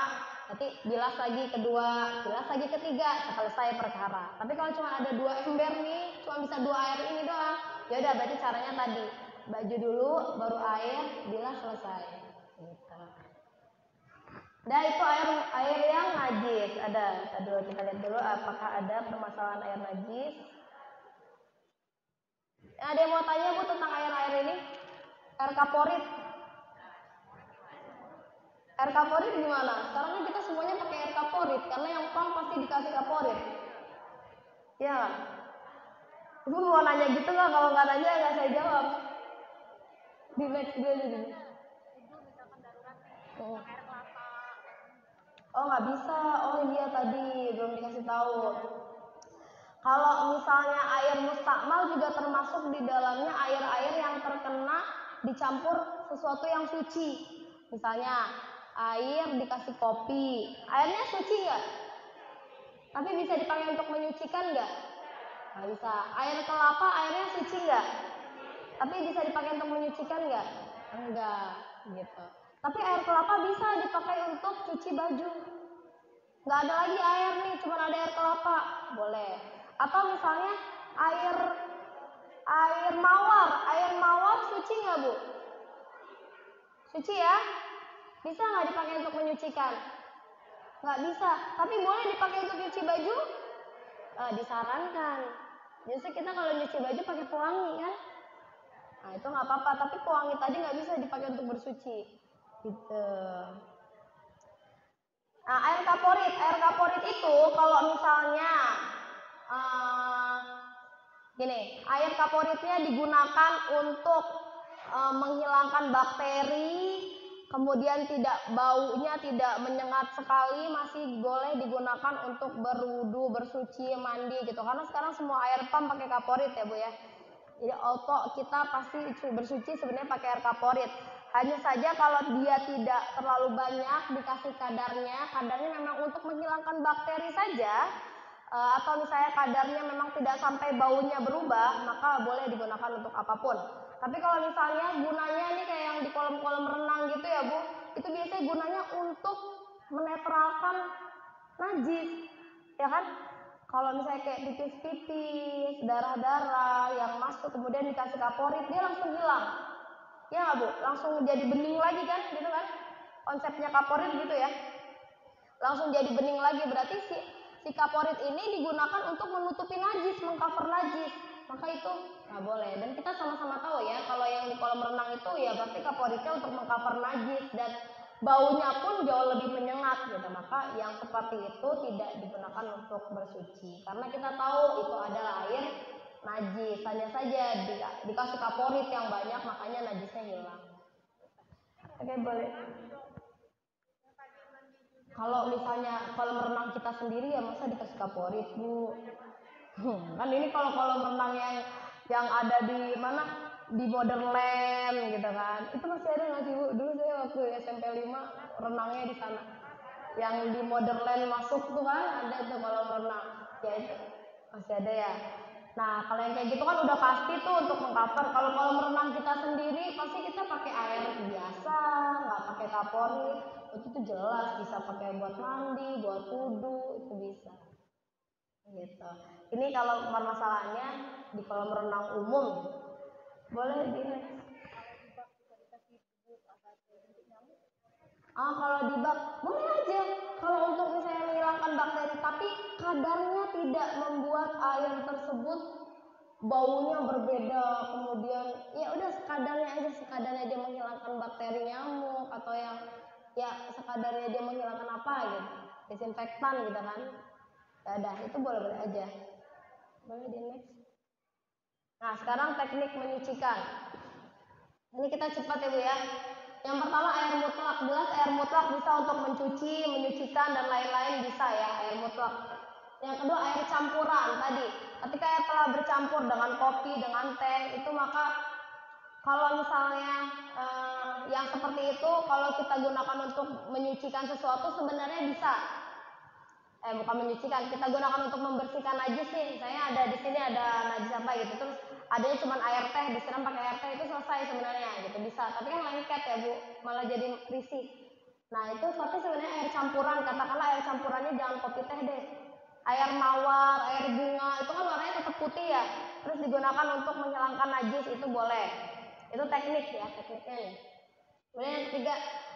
Nanti bilas lagi kedua, bilas lagi ketiga, selesai perkara. Tapi kalau cuma ada 2 ember nih, cuma bisa 2 air ini doang. Ya udah berarti caranya tadi, baju dulu baru air, bilas selesai. Gitu. Nah itu air yang najis ada. Aduh, kita lihat dulu apakah ada permasalahan air najis. Ada yang mau tanya Bu tentang air-air ini? Air kaporit. Air kaporit gimana? Sekarang kan kita semuanya pakai air kaporit karena yang pump pasti dikasih kaporit. Ya. Ibu mau nanya gitu nggak? Kalau nggak nanya nggak saya jawab. Di next dia jadi. Oh nggak bisa. Oh iya tadi belum dikasih tahu. Kalau misalnya air mustakmal juga termasuk di dalamnya air-air yang terkena dicampur sesuatu yang suci. Misalnya air dikasih kopi, airnya suci nggak? Tapi bisa dipakai untuk menyucikan nggak? Nggak bisa. Air kelapa airnya suci nggak? Tapi bisa dipakai untuk menyucikan nggak? Enggak, gitu. Tapi air kelapa bisa dipakai untuk cuci baju. Nggak ada lagi air nih, cuma ada air kelapa, boleh. Atau misalnya air mawar suci nggak Bu? Suci ya? Bisa nggak dipakai untuk menyucikan? Nggak bisa, tapi boleh dipakai untuk cuci baju? Disarankan. Biasanya kita kalau nyuci baju pakai pewangi kan? Nah itu nggak apa-apa, tapi pewangi tadi nggak bisa dipakai untuk bersuci. Gitu. Nah air kaporit itu kalau misalnya gini, air kaporitnya digunakan untuk menghilangkan bakteri, kemudian baunya tidak menyengat sekali, masih boleh digunakan untuk berwudu, bersuci, mandi gitu. Karena sekarang semua air pump pakai kaporit ya Bu ya. Jadi auto kita pasti bersuci sebenarnya pakai air kaporit. Hanya saja kalau dia tidak terlalu banyak dikasih kadarnya memang untuk menghilangkan bakteri saja, atau misalnya kadarnya memang tidak sampai baunya berubah, maka boleh digunakan untuk apapun. Tapi kalau misalnya gunanya ini kayak yang di kolam-kolam renang gitu ya Bu, itu biasanya gunanya untuk menetralkan najis, ya kan? Kalau misalnya kayak pipis-pipis, darah-darah yang masuk kemudian dikasih kaporit, dia langsung hilang. Ya nggak Bu? Langsung jadi bening lagi kan, gitu kan? Konsepnya kaporit gitu ya. Langsung jadi bening lagi, berarti si kaporit ini digunakan untuk menutupi najis, mengcover najis. Maka itu nggak boleh. Dan kita sama-sama tahu ya, kalau yang di kolam renang itu ya pasti kaporitnya untuk mengcover najis dan baunya pun jauh lebih menyengat gitu. Maka yang seperti itu tidak digunakan untuk bersuci. Karena kita tahu itu adalah air najis. Hanya saja dikasih kaporit yang banyak, makanya najisnya hilang. Oke, boleh. Kalau misalnya kolam renang kita sendiri ya masa dikasih kaporit Bu? Kan ini kalau kolam renang yang ada di mana, di Borderland gitu kan, itu masih ada nggak sih Bu? Dulu saya waktu SMP 5 renangnya di sana, yang di Borderland masuk tuh kan ada tuh kolam renang, ya itu masih ada ya. Nah kalau yang kayak gitu kan udah pasti tuh untuk mengcover. Kalau kolam renang kita sendiri pasti kita pakai air biasa, nggak pakai kaporit. Itu tuh jelas bisa pakai buat mandi, buat wudu, itu bisa. Gitu. Ini kalau permasalahannya di kolam renang umum, boleh di next. Kalau di bak boleh aja. Kalau untuk misalnya menghilangkan bakteri, tapi kadarnya tidak membuat air tersebut baunya berbeda, kemudian ya udah sekadarnya aja, sekadarnya dia menghilangkan bakteri nyamuk atau yang ya sekadarnya dia menghilangkan apa gitu, desinfektan gitu kan. Ya udah itu boleh-boleh aja. Boleh di next. Nah sekarang teknik menyucikan. Ini kita cepat ya Bu ya. Yang pertama air mutlak, jelas air mutlak bisa untuk mencuci, menyucikan dan lain-lain bisa ya air mutlak. Yang kedua air campuran tadi. Ketika air telah bercampur dengan kopi, dengan teh, itu maka kalau misalnya yang seperti itu kalau kita gunakan untuk menyucikan sesuatu sebenarnya bisa. Bukan menyucikan, kita gunakan untuk membersihkan najis nih. Saya ada di sini ada najis apa gitu, terus adanya cuma air teh, disiram pakai air teh itu selesai sebenarnya gitu bisa. Tapi kan lengket ya Bu, malah jadi risih. Nah itu tapi sebenarnya air campuran, katakanlah air campurannya jangan kopi teh deh. Air mawar, air bunga itu kan warnanya tetap putih ya. Terus digunakan untuk menghilangkan najis itu boleh. Itu teknik ya, tekniknya nih. Kemudian yang ketiga,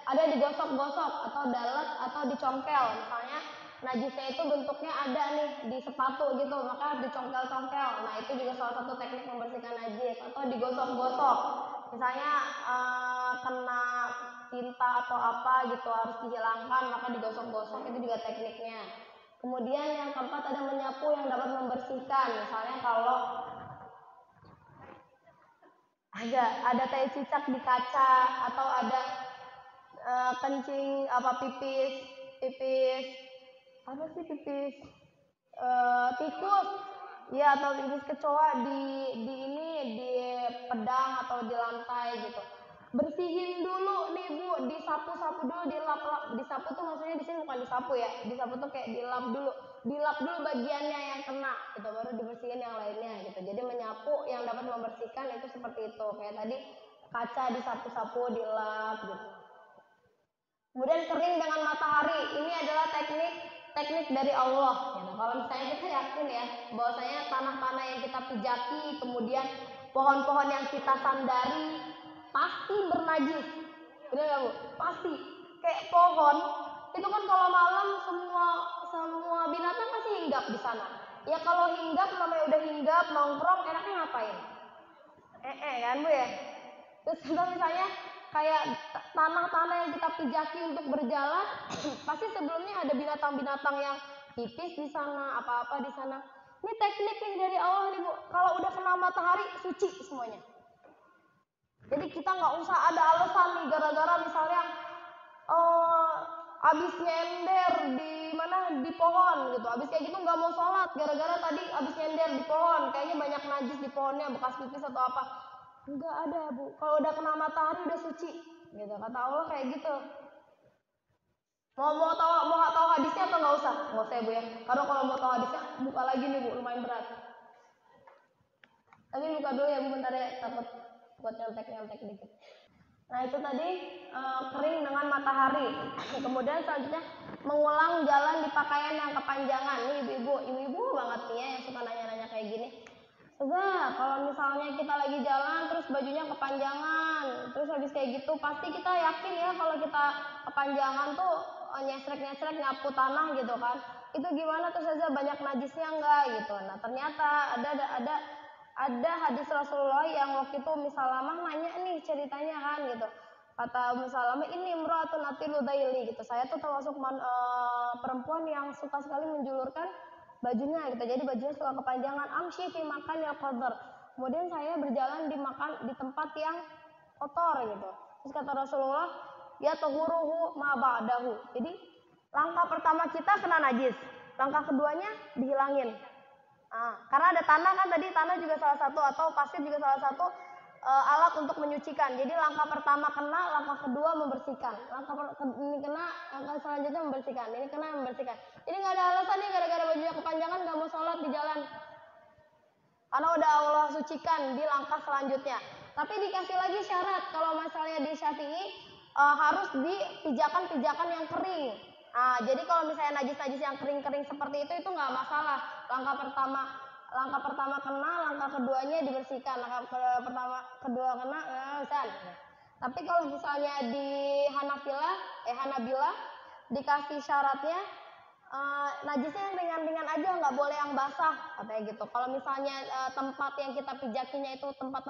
ada digosok-gosok atau dalet atau dicongkel. Misalnya najisnya itu bentuknya ada nih di sepatu gitu, maka dicongkel-congkel. Nah itu juga salah satu teknik membersihkan najis. Atau digosok-gosok. Misalnya kena tinta atau apa gitu harus dihilangkan, maka digosok-gosok itu juga tekniknya. Kemudian yang keempat ada menyapu yang dapat membersihkan. Misalnya kalau ada tai cicak di kaca atau ada kencing apa pipis apa sih pipis tikus ya atau pipis kecoa di pedang atau di lantai gitu, bersihin dulu nih Bu, disapu-sapu dulu, dilap-lap. Disapu tuh maksudnya di sini bukan disapu ya, disapu tuh kayak dilap dulu bagiannya yang kena gitu, baru dibersihin yang lainnya gitu. Jadi menyapu yang dapat membersihkan itu seperti itu, kayak tadi kaca disapu-sapu, dilap gitu. Kemudian kering dengan matahari, ini adalah teknik dari Allah. Gitu. Kalau misalnya kita yakin ya, bahwasanya tanah-tanah yang kita pijaki, kemudian pohon-pohon yang kita sandari, pasti bernajis. Benar nggak Bu? Pasti. Kayak pohon, itu kan kalau malam semua binatang pasti hinggap di sana. Ya kalau hinggap namanya udah hinggap, nongkrong, enaknya ngapain? Kan Bu ya? Terus kalau misalnya kayak tanah-tanah yang kita pijaki untuk berjalan, pasti sebelumnya ada binatang-binatang yang pipis di sana, apa-apa di sana. Ini teknik nih dari Allah nih Bu. Kalau udah kena matahari, suci semuanya. Jadi kita nggak usah ada alasan nih gara-gara misalnya abis nyender di pohon gitu, abis kayak gitu nggak mau sholat gara-gara tadi abis nyender di pohon, kayaknya banyak najis di pohonnya bekas pipis atau apa. Enggak ada Bu, kalau udah kena matahari udah suci gitu, kata Allah kayak gitu. Mau tahu hadisnya atau nggak usah ya Bu ya, karena kalau mau tahu hadisnya buka lagi nih Bu, lumayan berat. Tapi buka dulu ya Bu bentar ya, takut buat nyontek dikit. Nah itu tadi kering dengan matahari. Kemudian selanjutnya mengulang jalan di pakaian yang kepanjangan. Nih ibu-ibu banget nih ya yang suka nanya-nanya kayak gini. Coba kalau misalnya kita lagi jalan terus bajunya kepanjangan, terus habis kayak gitu pasti kita yakin ya kalau kita kepanjangan tuh nyesrek-nyesrek nyapu tanah gitu kan. Itu gimana tuh saja banyak najisnya enggak gitu. Nah ternyata ada hadis Rasulullah yang waktu itu Misalamah nanya nih ceritanya kan gitu. Kata Misalamah, ini imra'atun atilu daili gitu. Saya tuh termasuk perempuan yang suka sekali menjulurkan bajunya gitu. Jadi bajunya suka kepanjangan. Amshi fi makan ya qadar. Kemudian saya berjalan di tempat yang kotor gitu. Terus kata Rasulullah, ya tuhuruhu ma ba'dahu. Jadi langkah pertama kita kena najis. Langkah keduanya dihilangin. Karena ada tanah kan tadi, tanah juga salah satu atau pasir juga salah satu alat untuk menyucikan. Jadi langkah pertama kena, langkah kedua membersihkan. Ini kena, langkah selanjutnya membersihkan. Ini kena membersihkan. Jadi nggak ada alasan nih gara-gara bajunya kepanjangan nggak mau sholat di jalan. Karena udah Allah sucikan di langkah selanjutnya. Tapi dikasih lagi syarat kalau misalnya di Syafi'i harus di pijakan-pijakan yang kering. Jadi kalau misalnya najis-najis yang kering-kering seperti itu nggak masalah. Langkah pertama kena, langkah keduanya dibersihkan. Langkah kedua kena, bisa. Tapi kalau misalnya di Hanabilah dikasih syaratnya najisnya yang ringan-ringan aja, nggak boleh yang basah katanya gitu. Kalau misalnya tempat yang kita pijakinya itu tempat